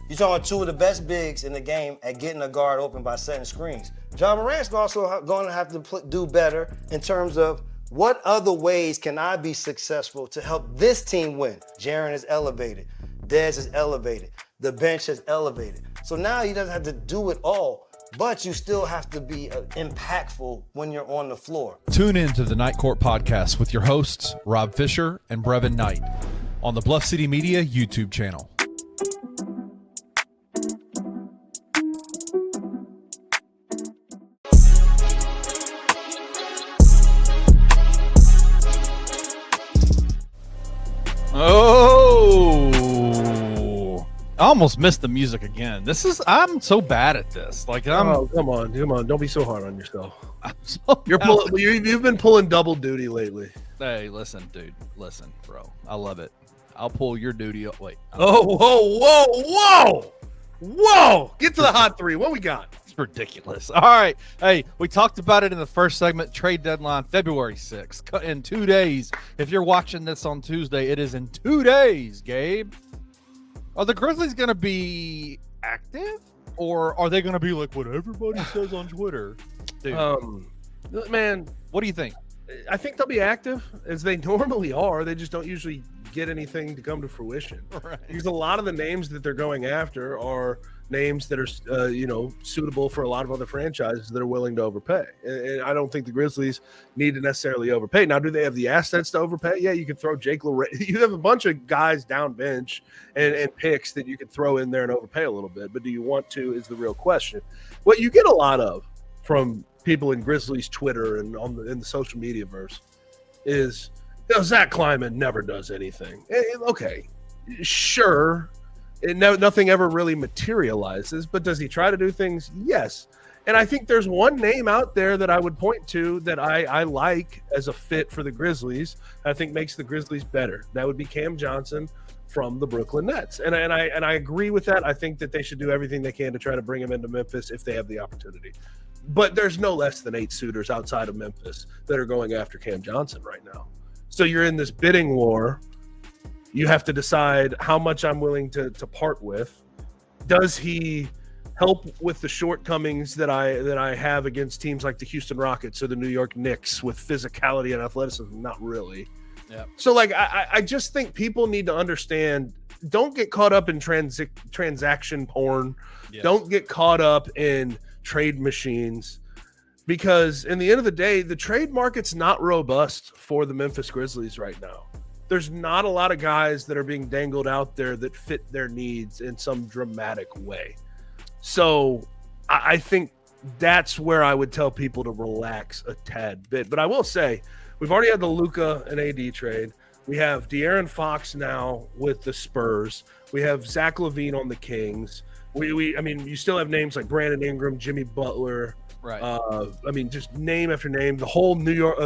You're talking two of the best bigs in the game at getting a guard open by setting screens. John Morant's also going to have to do better in terms of what other ways can I be successful to help this team win? Jaren is elevated. Dez is elevated. The bench is elevated. So now he doesn't have to do it all, but you still have to be impactful when you're on the floor. Tune in to the Night Court Podcast with your hosts, Rob Fisher and Brevin Knight, on the Bluff City Media YouTube channel. Oh, I almost missed the music again. I'm so bad at this. Like, Oh, come on. Don't be so hard on yourself. You've been pulling double duty lately. Hey, listen, dude. Listen, bro. I love it. I'll pull your duty. Wait. Whoa. Get to the hot three. What we got? It's ridiculous. All right. Hey, we talked about it in the first segment. Trade deadline, February 6th. In 2 days. If you're watching this on Tuesday, it is in 2 days, Gabe. Are the Grizzlies going to be active? Or are they going to be like what everybody says on Twitter? Dude, man, what do you think? I think they'll be active as they normally are. They just don't usually get anything to come to fruition. Right. Because a lot of the names that they're going after are names that are, suitable for a lot of other franchises that are willing to overpay. And I don't think the Grizzlies need to necessarily overpay. Now, do they have the assets to overpay? Yeah, you could throw Jake LaRavia. You have a bunch of guys down bench and picks that you could throw in there and overpay a little bit. But do you want to is the real question. What you get a lot of from people in Grizzlies Twitter and in the social media verse is, Zach Kleiman never does anything. Okay, sure. Nothing ever really materializes, but does he try to do things? Yes. And I think there's one name out there that I would point to that I like as a fit for the Grizzlies. I think makes the Grizzlies better. That would be Cam Johnson from the Brooklyn Nets. And I agree with that. I think that they should do everything they can to try to bring him into Memphis if they have the opportunity. But there's no less than 8 suitors outside of Memphis that are going after Cam Johnson right now. So you're in this bidding war. You have to decide how much I'm willing to part with. Does he help with the shortcomings that I have against teams like the Houston Rockets or the New York Knicks with physicality and athleticism? Not really. Yeah. So like I just think people need to understand, don't get caught up in transaction porn. Yes. Don't get caught up in trade machines, because in the end of the day, the trade market's not robust for the Memphis Grizzlies right now. There's not a lot of guys that are being dangled out there that fit their needs in some dramatic way. So I think that's where I would tell people to relax a tad bit. But I will say, we've already had the Luka and AD trade. We have De'Aaron Fox now with the Spurs. We have Zach LaVine on the Kings. I mean, you still have names like Brandon Ingram, Jimmy Butler. Right. I mean, just name after name. The whole New York,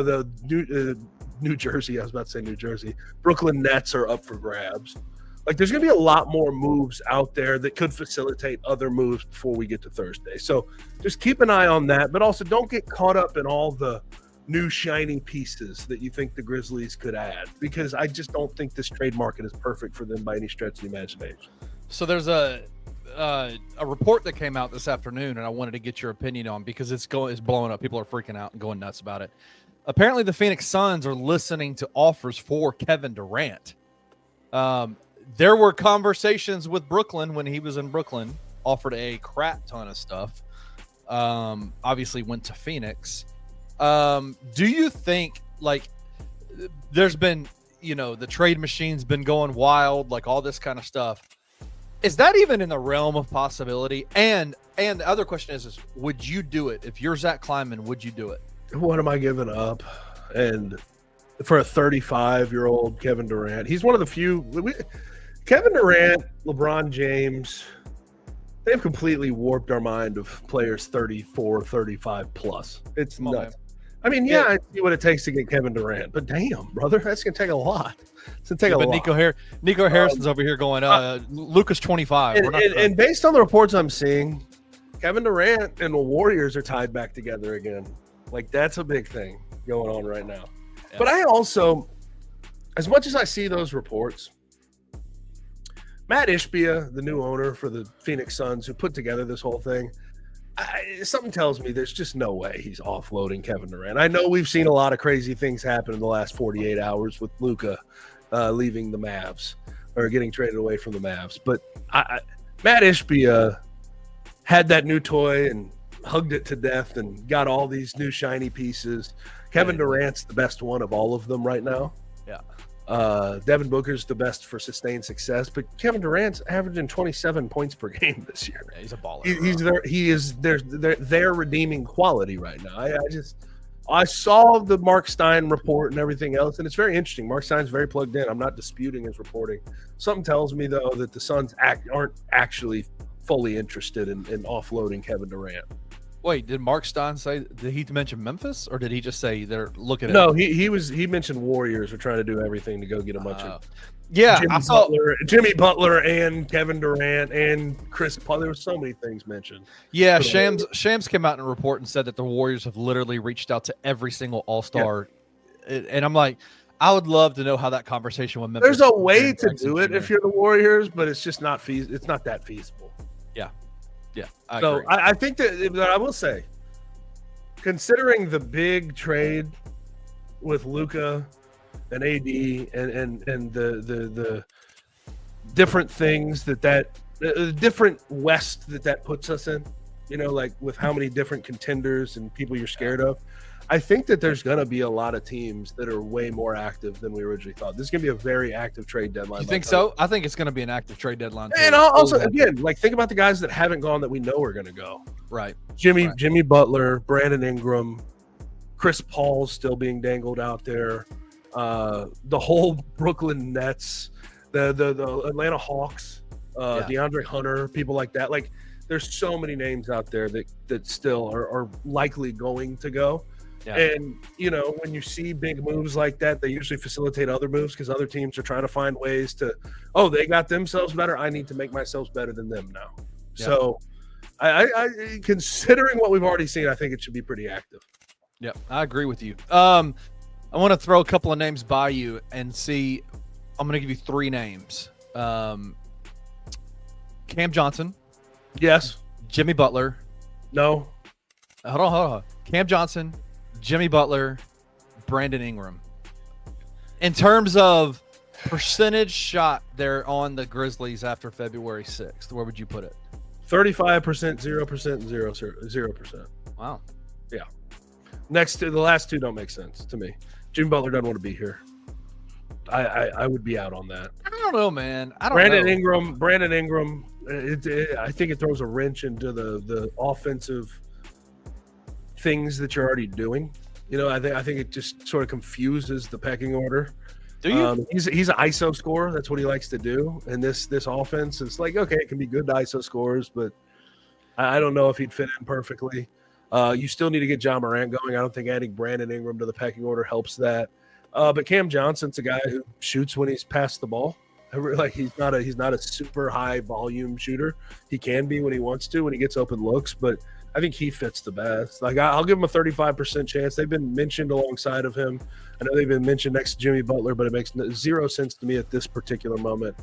New Jersey. I was about to say New Jersey. Brooklyn Nets are up for grabs. Like, there's going to be a lot more moves out there that could facilitate other moves before we get to Thursday. So just keep an eye on that, but also don't get caught up in all the new shiny pieces that you think the Grizzlies could add, because I just don't think this trade market is perfect for them by any stretch of the imagination. So there's a report that came out this afternoon, and I wanted to get your opinion on, because it's blowing up. People are freaking out and going nuts about it. Apparently, the Phoenix Suns are listening to offers for Kevin Durant. There were conversations with Brooklyn when he was in Brooklyn, offered a crap ton of stuff. Obviously went to Phoenix. Do you think, like, there's been, the trade machine's been going wild, like all this kind of stuff. Is that even in the realm of possibility? And the other question is would you do it? If you're Zach Kleiman, would you do it? What am I giving up? And for a 35-year-old Kevin Durant, he's one of the few. Kevin Durant, LeBron James, they've completely warped our mind of players 34, 35 plus. It's nuts. I mean, I see what it takes to get Kevin Durant, but damn, brother, that's going to take a lot. It's going to take a lot. Nico Harrison's over here going, Luka's 25. And based on the reports I'm seeing, Kevin Durant and the Warriors are tied back together again. Like, that's a big thing going on right now. Yeah. But I also, as much as I see those reports, Matt Ishbia, the new owner for the Phoenix Suns, who put together this whole thing, something tells me there's just no way he's offloading Kevin Durant. I know we've seen a lot of crazy things happen in the last 48 hours with Luka leaving the Mavs or getting traded away from the Mavs. But Matt Ishbia had that new toy and hugged it to death and got all these new shiny pieces. Kevin Durant's the best one of all of them right now. Yeah. Devin Booker's the best for sustained success, but Kevin Durant's averaging 27 points per game this year. Yeah, he's a baller. He is their redeeming quality right now. I saw the Mark Stein report and everything else, and it's very interesting. Mark Stein's very plugged in. I'm not disputing his reporting. Something tells me, though, that the Suns aren't actually fully interested in offloading Kevin Durant. Wait, did Mark Stein did he mention Memphis, or did he just say they're looking at No, he mentioned Warriors are trying to do everything to go get a bunch of Jimmy Butler and Kevin Durant and Chris Paul. There were so many things mentioned. Yeah, Shams came out in a report and said that the Warriors have literally reached out to every single All-Star. Yeah. And I'm like, I would love to know how that conversation with Memphis. There's a way to do it if you're the Warriors, but it's just not feasible. It's not that feasible. Yeah. I think that I will say, considering the big trade with Luka and AD and the different things the different West that puts us in, like with how many different contenders and people you're scared of, I think that there's going to be a lot of teams that are way more active than we originally thought. This is going to be a very active trade deadline. You think so? I think it's going to be an active trade deadline. And also, again, like, think about the guys that haven't gone that we know are going to go. Right. Jimmy Butler, Brandon Ingram, Chris Paul's still being dangled out there. The whole Brooklyn Nets, the Atlanta Hawks, DeAndre Hunter, people like that. Like, there's so many names out there that still are likely going to go. Yeah. And, when you see big moves like that, they usually facilitate other moves because other teams are trying to find ways to, they got themselves better. I need to make myself better than them now. Yeah. So I considering what we've already seen, I think it should be pretty active. Yeah, I agree with you. I want to throw a couple of names by you and see. I'm going to give you three names. Cam Johnson. Yes. Jimmy Butler. No. Hold on. Cam Johnson, Jimmy Butler, Brandon Ingram. In terms of percentage shot there on the Grizzlies after February 6th, where would you put it? 35%, 0%, and 0%. Wow. Yeah. The last two don't make sense to me. Jimmy Butler doesn't want to be here. I would be out on that. I don't know, man. Brandon Ingram. I think it throws a wrench into the offensive things that you're already doing. I think it just sort of confuses the pecking order. Do you? He's an ISO scorer. That's what he likes to do. And this offense is like, okay, it can be good ISO scores, but I don't know if he'd fit in perfectly. You still need to get Ja Morant going. I don't think adding Brandon Ingram to the pecking order helps that. But Cam Johnson's a guy who shoots when he's past the ball. Like he's not a super high volume shooter. He can be when he wants to, when he gets open looks, but I think he fits the best. Like I'll give him a 35% chance. They've been mentioned alongside of him. I know they've been mentioned next to Jimmy Butler, but it makes zero sense to me at this particular moment.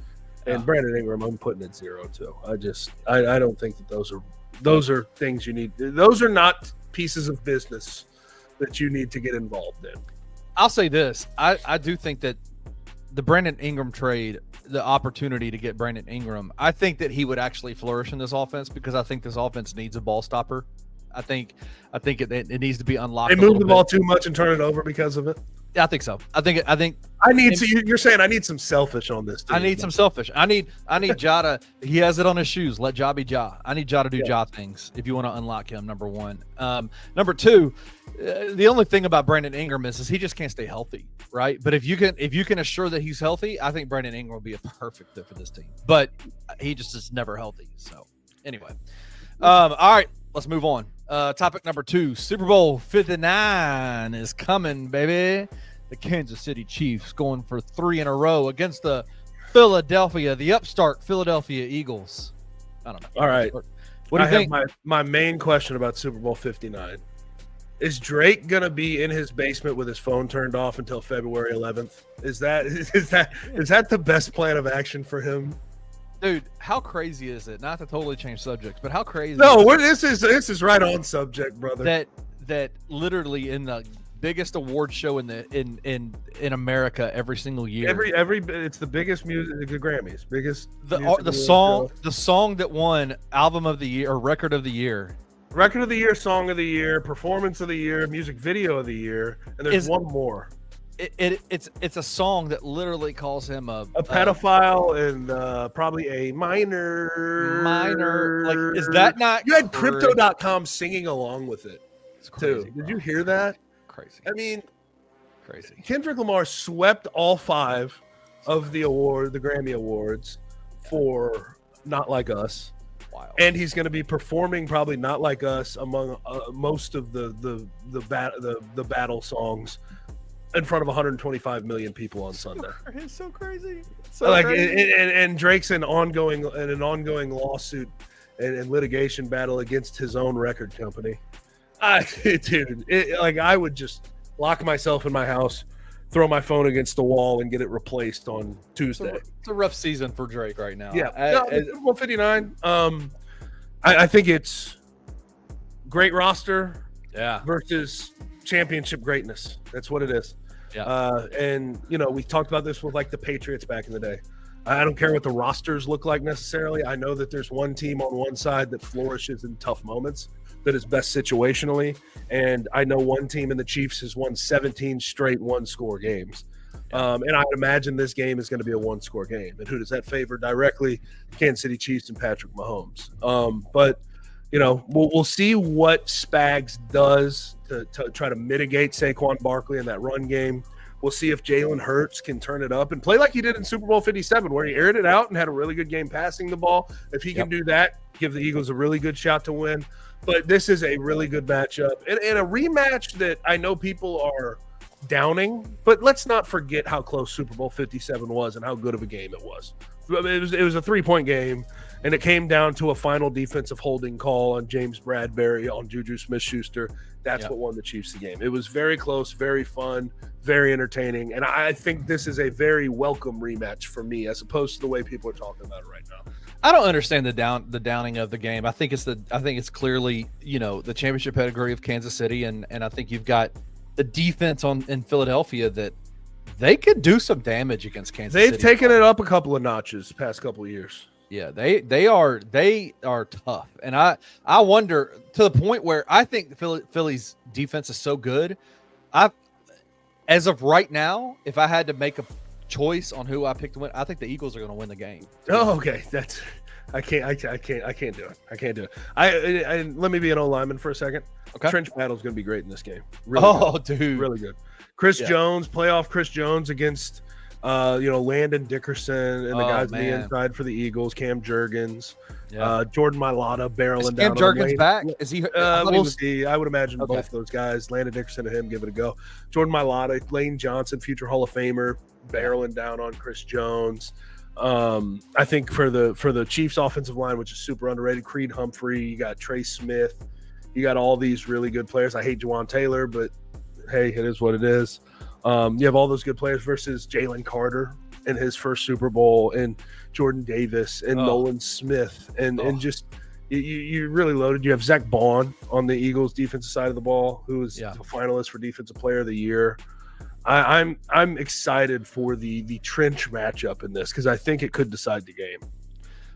And Brandon Ingram, I'm putting at 0 too. I don't think that those are things you need. Those are not pieces of business that you need to get involved in. I'll say this. I do think that the Brandon Ingram trade, the opportunity to get Brandon Ingram, I think that he would actually flourish in this offense because I think this offense needs a ball stopper. I think it needs to be unlocked. They move the ball too much and turn it over because of it. Yeah, I think so. I think You're saying I need some selfish on this team. I need some selfish. I need Ja. He has it on his shoes. Let Ja be Ja. I need Ja to do Ja things if you want to unlock him. Number one. Number two, the only thing about Brandon Ingram is he just can't stay healthy, right? But if you can assure that he's healthy, I think Brandon Ingram will be a perfect fit for this team. But he just is never healthy. So anyway, all right, let's move on. Topic number 2, Super Bowl 59 is coming, baby. The Kansas City Chiefs going for 3 in a row against the upstart Philadelphia Eagles. I don't know. All right. What do you think? Have my main question about Super Bowl 59. Is Drake going to be in his basement with his phone turned off until February 11th? Is that the best plan of action for him? Dude, how crazy is it? Not to totally change subjects, but how crazy? No, this is right on subject, brother. That literally in the biggest award show in America every single year. Every it's the biggest music, the Grammys, biggest the song that won album of the year or record of the year, song of the year, performance of the year, music video of the year, and there's one more. It's a song that literally calls him a pedophile and probably a minor. Like, is that not? You had Crypto.com singing along with it crazy, too. Did you hear that? Crazy. I mean, crazy. Kendrick Lamar swept all 5 of the Grammy Awards for Not Like Us. Wow. And he's going to be performing probably Not Like Us among most of the battle songs in front of 125 million people on Sunday. It's so crazy. And Drake's in an ongoing lawsuit and litigation battle against his own record company. I would just lock myself in my house, throw my phone against the wall, and get it replaced on Tuesday. It's a rough season for Drake right now. Yeah, Super Bowl 59. I think it's great roster. Yeah. Versus championship greatness. That's what it is. Yeah. And we talked about this with like the Patriots back in the day. I don't care what the rosters look like necessarily. I know that there's one team on one side that flourishes in tough moments, that is best situationally. And I know one team in the Chiefs has won 17 straight one-score games. And I would imagine this game is going to be a one-score game. And who does that favor directly? Kansas City Chiefs and Patrick Mahomes. But we'll see what Spags does to try to mitigate Saquon Barkley in that run game. We'll see if Jalen Hurts can turn it up and play like he did in Super Bowl 57, where he aired it out and had a really good game passing the ball. If he can do that, give the Eagles a really good shot to win. But this is a really good matchup and a rematch that I know people are downing, but let's not forget how close Super Bowl 57 was and how good of a game it was. It was a 3-point game, and it came down to a final defensive holding call on James Bradbury on Juju Smith-Schuster. That's what won the Chiefs the game. It was very close, very fun, very entertaining, and I think this is a very welcome rematch for me, as opposed to the way people are talking about it right now. I don't understand the downing of the game. I think it's clearly the championship pedigree of Kansas City, and I think you've got the defense in Philadelphia that they could do some damage against Kansas City. They've taken it up a couple of notches the past couple of years. Yeah, they are tough, and I wonder, to the point where I think Philly's defense is so good. As of right now, if I had to make a choice on who I picked to win, I think the Eagles are going to win the game. Oh, okay. I can't do it. I can't do it. I let me be an old lineman for a second. Okay. Trench battle's going to be great in this game. Really good. Dude, really good. Chris Jones, playoff Chris Jones against Landon Dickerson and the guys on the man. inside for the Eagles, Cam Jurgens, Yeah. Jordan Mailata barreling Is down. Cam on Jurgens Lane. back? Is he? We'll see. I would imagine Okay. both those guys, Landon Dickerson and him, give it a go. Jordan Mailata, Lane Johnson, future Hall of Famer, barreling down on Chris Jones. I think for the Chiefs offensive line, which is super underrated, Creed Humphrey, you got Trey Smith, you got all these really good players. I hate Juwan Taylor, but hey, it is what it is. You have all those good players versus Jalen Carter in his first Super Bowl, and Jordan Davis and Nolan Smith, and just you really loaded. You have Zach Bond on the Eagles defensive side of the ball, who is a finalist for Defensive Player of the Year. I'm excited for the trench matchup in this because I think it could decide the game.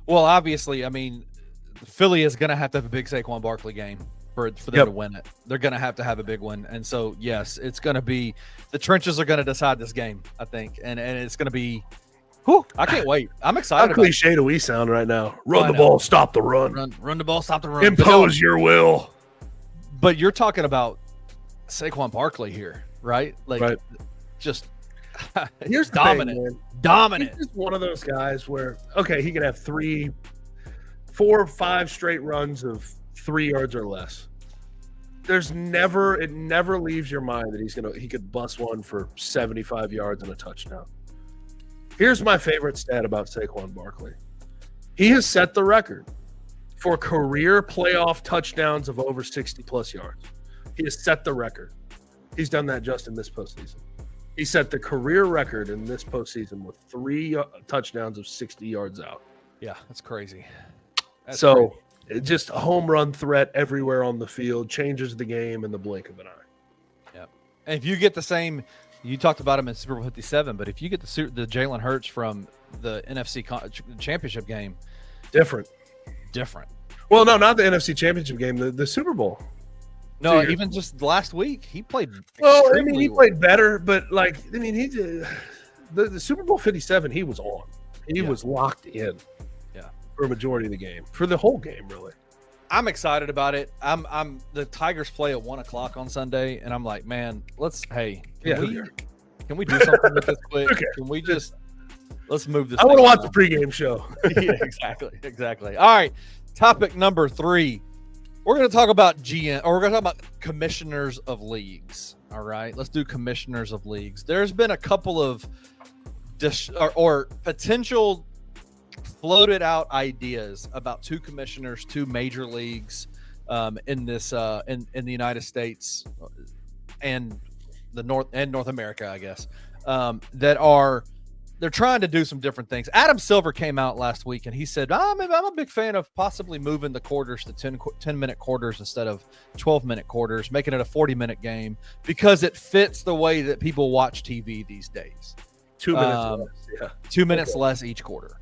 Well, obviously, I mean, Philly is going to have a big Saquon Barkley game for them to win it. They're going to have a big one, and so yes, it's going to be the trenches are going to decide this game, I think, and it's going to be. Whew, I can't wait. I'm excited. How cliche do we sound right now? Run the ball, stop the run. Run the ball, stop the run. Impose your will. But you're talking about Saquon Barkley here, right? Like, just here's dominant, the thing, man. dominant. He's just one of those guys where he can have 3, 4, 5 straight runs of 3 yards or less. It never leaves your mind that he could bust one for 75 yards and a touchdown. Here's my favorite stat about Saquon Barkley. He has set the record for career playoff touchdowns of over 60-plus yards. He has set the record. He's done that just in this postseason. He set the career record in this postseason with 3 touchdowns of 60 yards out. Yeah, that's crazy. It's just a home run threat everywhere on the field, changes the game in the blink of an eye. Yep. And if you get the same, you talked about him in Super Bowl 57, but if you get the Jalen Hurts from the NFC Championship game, different. Well, no, not the NFC Championship game, the Super Bowl. No, even just last week, he played. Well, I mean, he played better, but the Super Bowl 57, he was on. He was locked in. Yeah, for a majority of the game, for the whole game, really. I'm excited about it. The Tigers play at 1:00 on Sunday, and I'm like, man, can we do something with this quick? Okay. Can we let's move this? I want to watch the pregame show. Yeah, exactly. All right, topic number 3. We're going to talk about GM, or we're going to talk about commissioners of leagues. All right, let's do commissioners of leagues. There's been a couple of or potential floated out ideas about 2 commissioners, 2 major leagues in this in the United States and the North America, I guess, they're trying to do some different things. Adam Silver came out last week and he said, I'm a big fan of possibly moving the quarters to 10-minute quarters instead of 12-minute quarters, making it a 40-minute game because it fits the way that people watch TV these days. 2 minutes less. Yeah. 2 minutes less each quarter.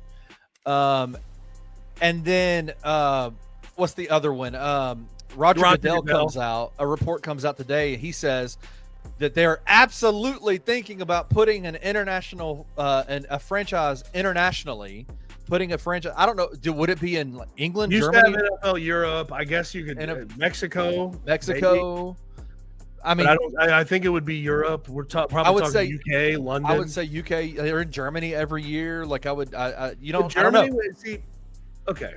And then what's the other one? Roger Goodell comes out. A report comes out today. And he says that they're absolutely thinking about putting an international a franchise internationally. Putting a franchise. I don't know. Would it be in England, Germany, NFL Europe? I guess you could. Mexico. Maybe. I mean, I think it would be Europe. We're probably talking UK, London. I would say UK. They're in Germany every year. Like I would, Germany, I don't know. See, okay.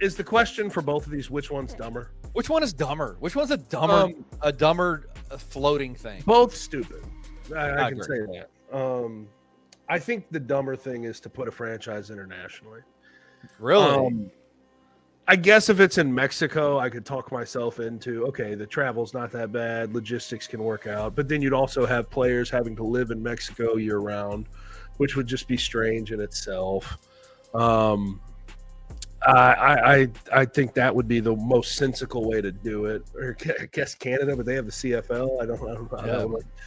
Is the question for both of these which one's dumber? Which one is dumber? Which one's a dumber floating thing? Both stupid. I can agree. say that. I think the dumber thing is to put a franchise internationally. Really? I guess if it's in Mexico, I could talk myself into, okay, the travel's not that bad, logistics can work out, but then you'd also have players having to live in Mexico year round, which would just be strange in itself. I think that would be the most sensical way to do it. Or I guess Canada, but they have the CFL. I don't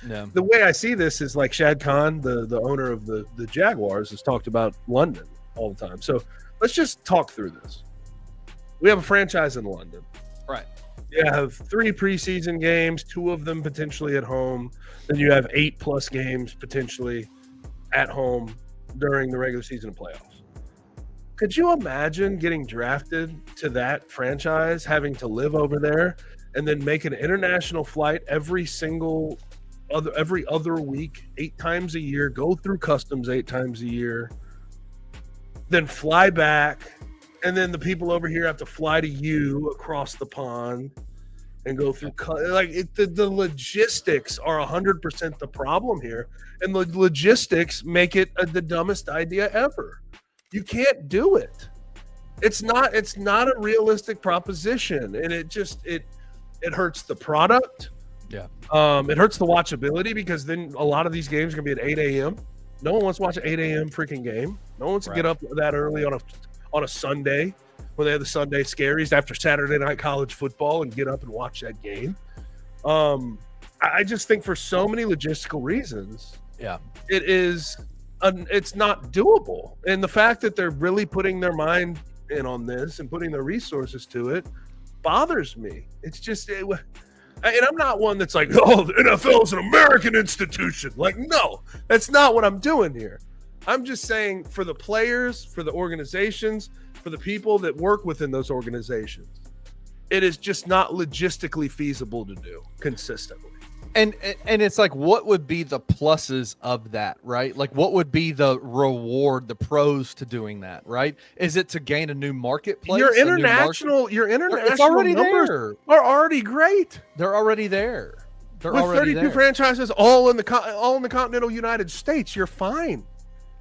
know. The way I see this is like Shad Khan, the owner of the Jaguars, has talked about London all the time. So let's just talk through this. We have a franchise in London. Right. You have 3 preseason games, 2 of them potentially at home. Then you have 8+ games potentially at home during the regular season and playoffs. Could you imagine getting drafted to that franchise, having to live over there, and then make an international flight every single every other week, 8 times a year, go through customs 8 times a year, then fly back, and then the people over here have to fly to you across the pond and go through the logistics are 100% the problem here, and the logistics make it the dumbest idea ever. You can't do it. It's not a realistic proposition, and it hurts the product. Yeah. It hurts the watchability, because then a lot of these games are gonna be at 8 a.m. No one wants to watch an 8 a.m. freaking game. No one wants to get up that early on a Sunday when they have the Sunday scaries after Saturday night college football and get up and watch that game. I just think for so many logistical reasons, it's not doable. And the fact that they're really putting their mind in on this and putting their resources to it bothers me. It's just, and I'm not one that's like, oh, the NFL is an American institution. Like, no, that's not what I'm doing here. I'm just saying, for the players, for the organizations, for the people that work within those organizations, it is just not logistically feasible to do consistently. And it's like, what would be the pluses of that, right? Like, what would be the reward, the pros to doing that, right? Is it to gain a new marketplace? Your international it's already numbers there. Are already great. They're already there. They're with already 32 there. franchises all in the continental United States. You're fine.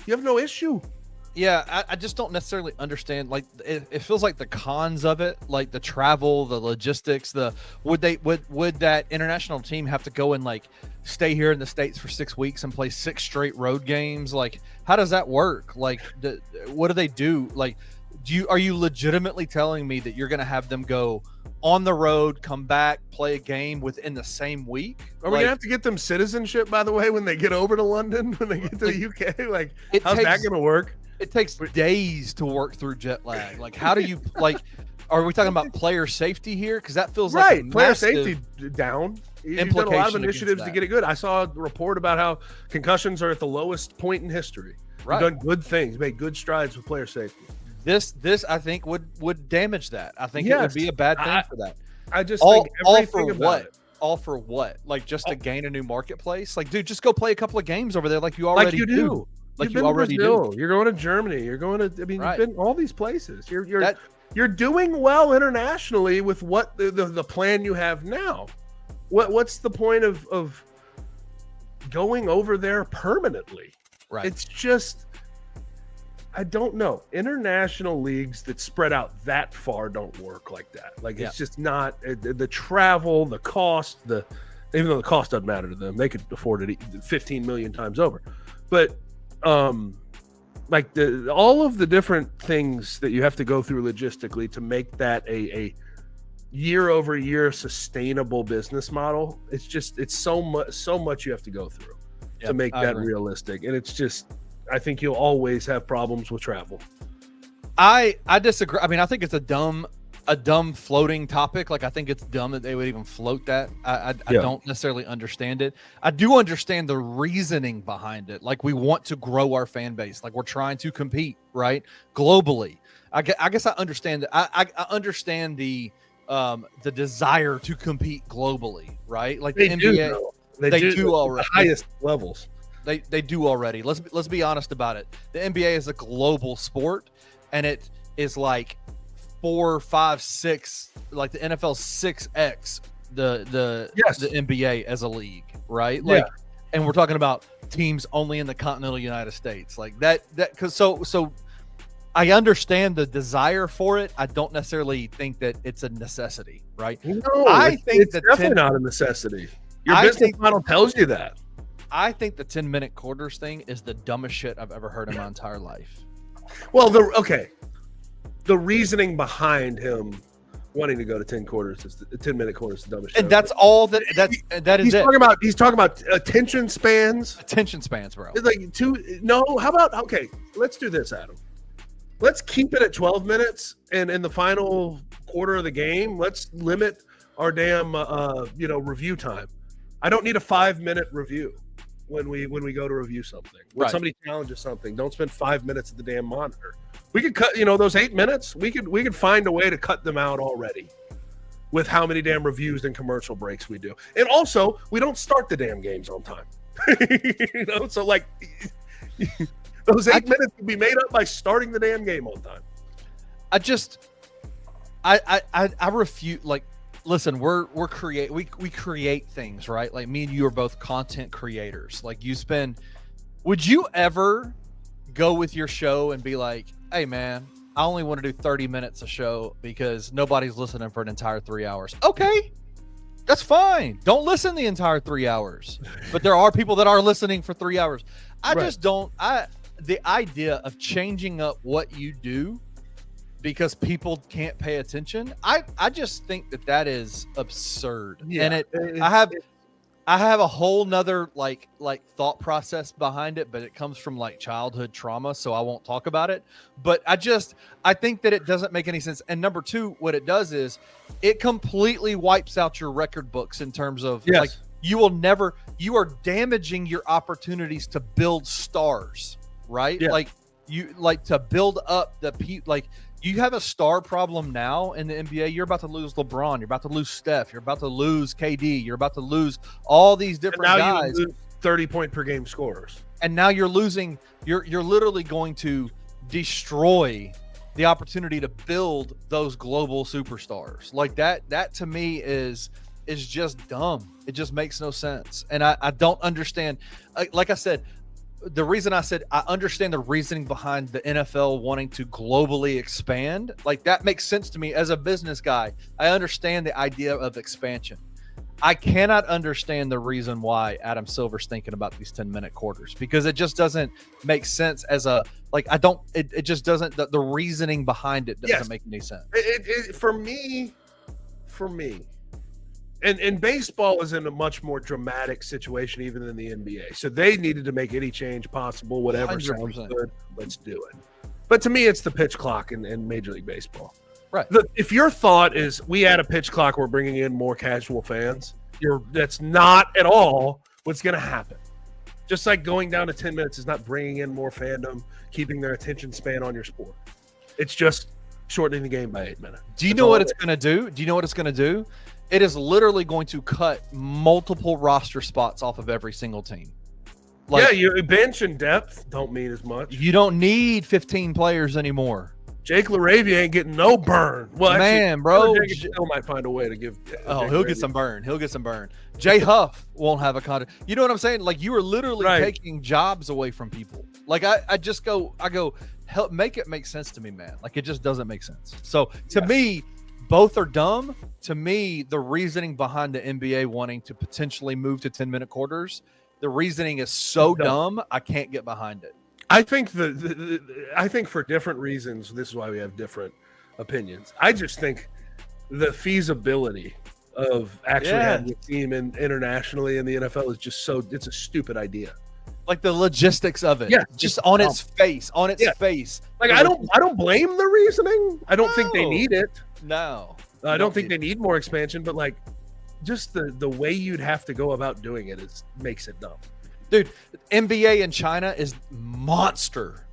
You have no issue. Yeah, I just don't necessarily understand. Like, it feels like the cons of it, like the travel, the logistics. Would that international team have to go and like stay here in the States for 6 weeks and play 6 straight road games? Like, how does that work? Like, what do they do? Like, are you legitimately telling me that you're going to have them go on the road, come back, play a game within the same week? Are we gonna have to get them citizenship, by the way, when they get over to London, when they get to the UK? Like, how's that gonna work? It takes days to work through jet lag. Like, how do you like? Are we talking about player safety here? Because that feels like a player safety down. You've done a lot of initiatives to get it good. I saw a report about how concussions are at the lowest point in history. Right. You've done good things, made good strides with player safety. This I think would damage that. I think it would be a bad thing for that. I just think everything about what? It. All for what? Like, just to gain a new marketplace? Like, dude, just go play a couple of games over there, like you already do. Like, you already do. You're going to Germany. You're going to. I mean, you've been all these places. You're doing well internationally with what the plan you have now. What's the point of going over there permanently? Right. It's just, I don't know. International leagues that spread out that far don't work like that. Like, it's just not the travel, the cost, even though the cost doesn't matter to them, they could afford it 15 million times over. But like all of the different things that you have to go through logistically to make that a year over year sustainable business model, it's so much you have to go through to make that realistic. And it's just, I think you'll always have problems with travel. I disagree. I mean, I think it's a dumb floating topic. Like, I think it's dumb that they would even float that. I don't necessarily understand it. I do understand the reasoning behind it. Like, we want to grow our fan base. Like, we're trying to compete, right? Globally. I guess I understand that. I understand the desire to compete globally, right? Like, the NBA, they do already. The highest levels. They do already. Let's be honest about it. The NBA is a global sport, and it is like 4, 5, 6, like the NFL 6x the NBA as a league, right? Like, and we're talking about teams only in the continental United States, like that. Because so I understand the desire for it. I don't necessarily think that it's a necessity, right? No, I think it's definitely not a necessity. Your business model tells you that. I think the 10-minute quarters thing is the dumbest shit I've ever heard in my entire life. Well, the reasoning behind him wanting to go to 10 quarters is the 10-minute quarters is the dumbest shit. And that's all that is. He's talking about attention spans. Attention spans, bro. It's like how about, okay, let's do this, Adam. Let's keep it at 12 minutes, and in the final quarter of the game, let's limit our damn review time. I don't need a 5-minute review when we go to review something. When somebody challenges something, don't spend 5 minutes at the damn monitor. We could cut, those 8 minutes. We could find a way to cut them out already. with how many damn reviews and commercial breaks we do. And also, we don't start the damn games on time. So like those 8 minutes can be made up by starting the damn game on time. I refute. Like, listen, we create things, right? Like, me and you are both content creators. Like, would you ever go with your show and be like, hey man, I only want to do 30 minutes a show because nobody's listening for an entire 3 hours? Okay, that's fine. Don't listen the entire 3 hours. But there are people that are listening for 3 hours. The idea of changing up what you do because people can't pay attention, I just think that is absurd. Yeah, and I have a whole nother like thought process behind it, but it comes from like childhood trauma, so I won't talk about it. But I think that it doesn't make any sense. And number two, what it does is it completely wipes out your record books in terms of like you are damaging your opportunities to build stars, right? Yeah. Like to build up the people. Like, you have a star problem now in the NBA. You're about to lose LeBron. You're about to lose Steph. You're about to lose KD. You're about to lose all these different guys. You lose 30-point per game scorers. And now you're losing. You're literally going to destroy the opportunity to build those global superstars. Like that to me is just dumb. It just makes no sense. And I don't understand. Like I said, the reason I said I understand the reasoning behind the NFL wanting to globally expand, like that makes sense to me as a business guy. I understand the idea of expansion. I cannot understand the reason why Adam Silver's thinking about these 10-minute quarters, because it just doesn't make sense as a, like, it just doesn't, the reasoning behind it doesn't make any sense. For me, and baseball is in a much more dramatic situation even than the NBA. So they needed to make any change possible, whatever 100%. Sounds good, let's do it. But to me, it's the pitch clock in Major League Baseball. Right. If your thought is we add a pitch clock, we're bringing in more casual fans, that's not at all what's going to happen. Just like going down to 10 minutes is not bringing in more fandom, keeping their attention span on your sport. It's just shortening the game by 8 minutes. Do you know what it's going to do? Do you know what it's going to do? It is literally going to cut multiple roster spots off of every single team. Like, your bench and depth don't mean as much. You don't need 15 players anymore. Jake LaRavia ain't getting no burn. Well, man, bro, still might find a way to give. He'll get some burn. He'll get some burn. Jay Huff won't have a contract. You know what I'm saying? Like, you are literally taking jobs away from people. Like, I go, help make it make sense to me, man. Like, it just doesn't make sense. So to me, both are dumb. To me, the reasoning behind the NBA wanting to potentially move to 10-minute quarters, the reasoning is so dumb, I can't get behind it. I think I think for different reasons, this is why we have different opinions. I just think the feasibility of actually having a team internationally in the NFL is just it's a stupid idea. Like the logistics of it, just on its face, face. Like, I don't blame the reasoning. I don't think they need it. No, I don't think they need more expansion, but like, just the way you'd have to go about doing it makes it dumb. Dude, NBA in China is monster.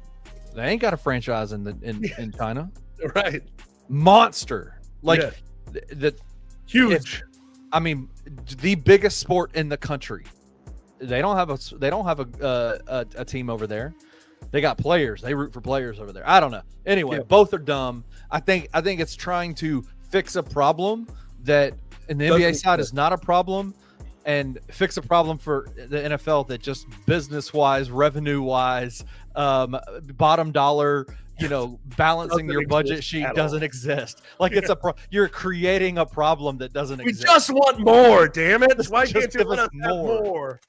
They ain't got a franchise in China, right? Monster, like the huge. I mean, the biggest sport in the country. They don't have a team over there. They got players. They root for players over there. I don't know. Anyway, both are dumb. I think it's trying to fix a problem that in the NBA side is not a problem, and fix a problem for the NFL that just business-wise, revenue-wise, bottom dollar, balancing your budget sheet doesn't exist. Like, it's you're creating a problem that doesn't exist. We just want more, damn it. Why can't you let us have more?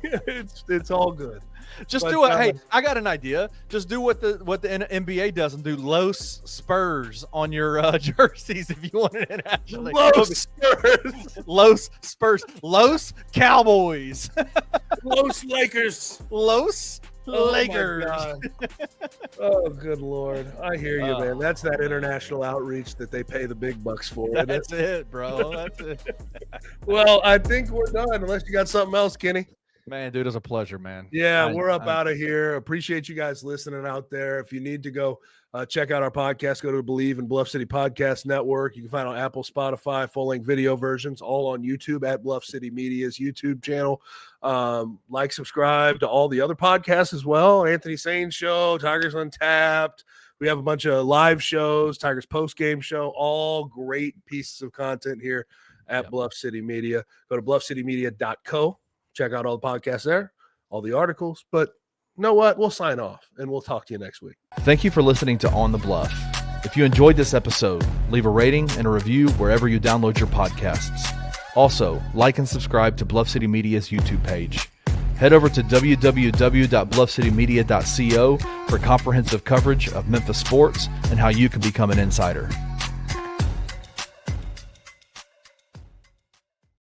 It's all good. Just do it. Hey, I got an idea. Just do what the NBA does and do Los Spurs on your jerseys if you want it internationally. Los Spurs. Los Cowboys. Los Lakers. Los Lakers. Oh, good Lord. I hear you, man. That's that international outreach that they pay the big bucks for. That's it, bro. That's it. Well, I think we're done, unless you got something else, Kenny. Man, dude, it was a pleasure, man. Yeah, we're up out of here. Appreciate you guys listening out there. If you need to go check out our podcast, go to Believe in Bluff City Podcast Network. You can find on Apple, Spotify, full-length video versions, all on YouTube at Bluff City Media's YouTube channel. Like, subscribe to all the other podcasts as well. Anthony Sain's show, Tigers Untapped. We have a bunch of live shows, Tigers post-game show, all great pieces of content here at Bluff City Media. Go to bluffcitymedia.co. Check out all the podcasts there, all the articles. But you know what? We'll sign off, and we'll talk to you next week. Thank you for listening to On the Bluff. If you enjoyed this episode, leave a rating and a review wherever you download your podcasts. Also, like and subscribe to Bluff City Media's YouTube page. Head over to www.bluffcitymedia.co for comprehensive coverage of Memphis sports and how you can become an insider.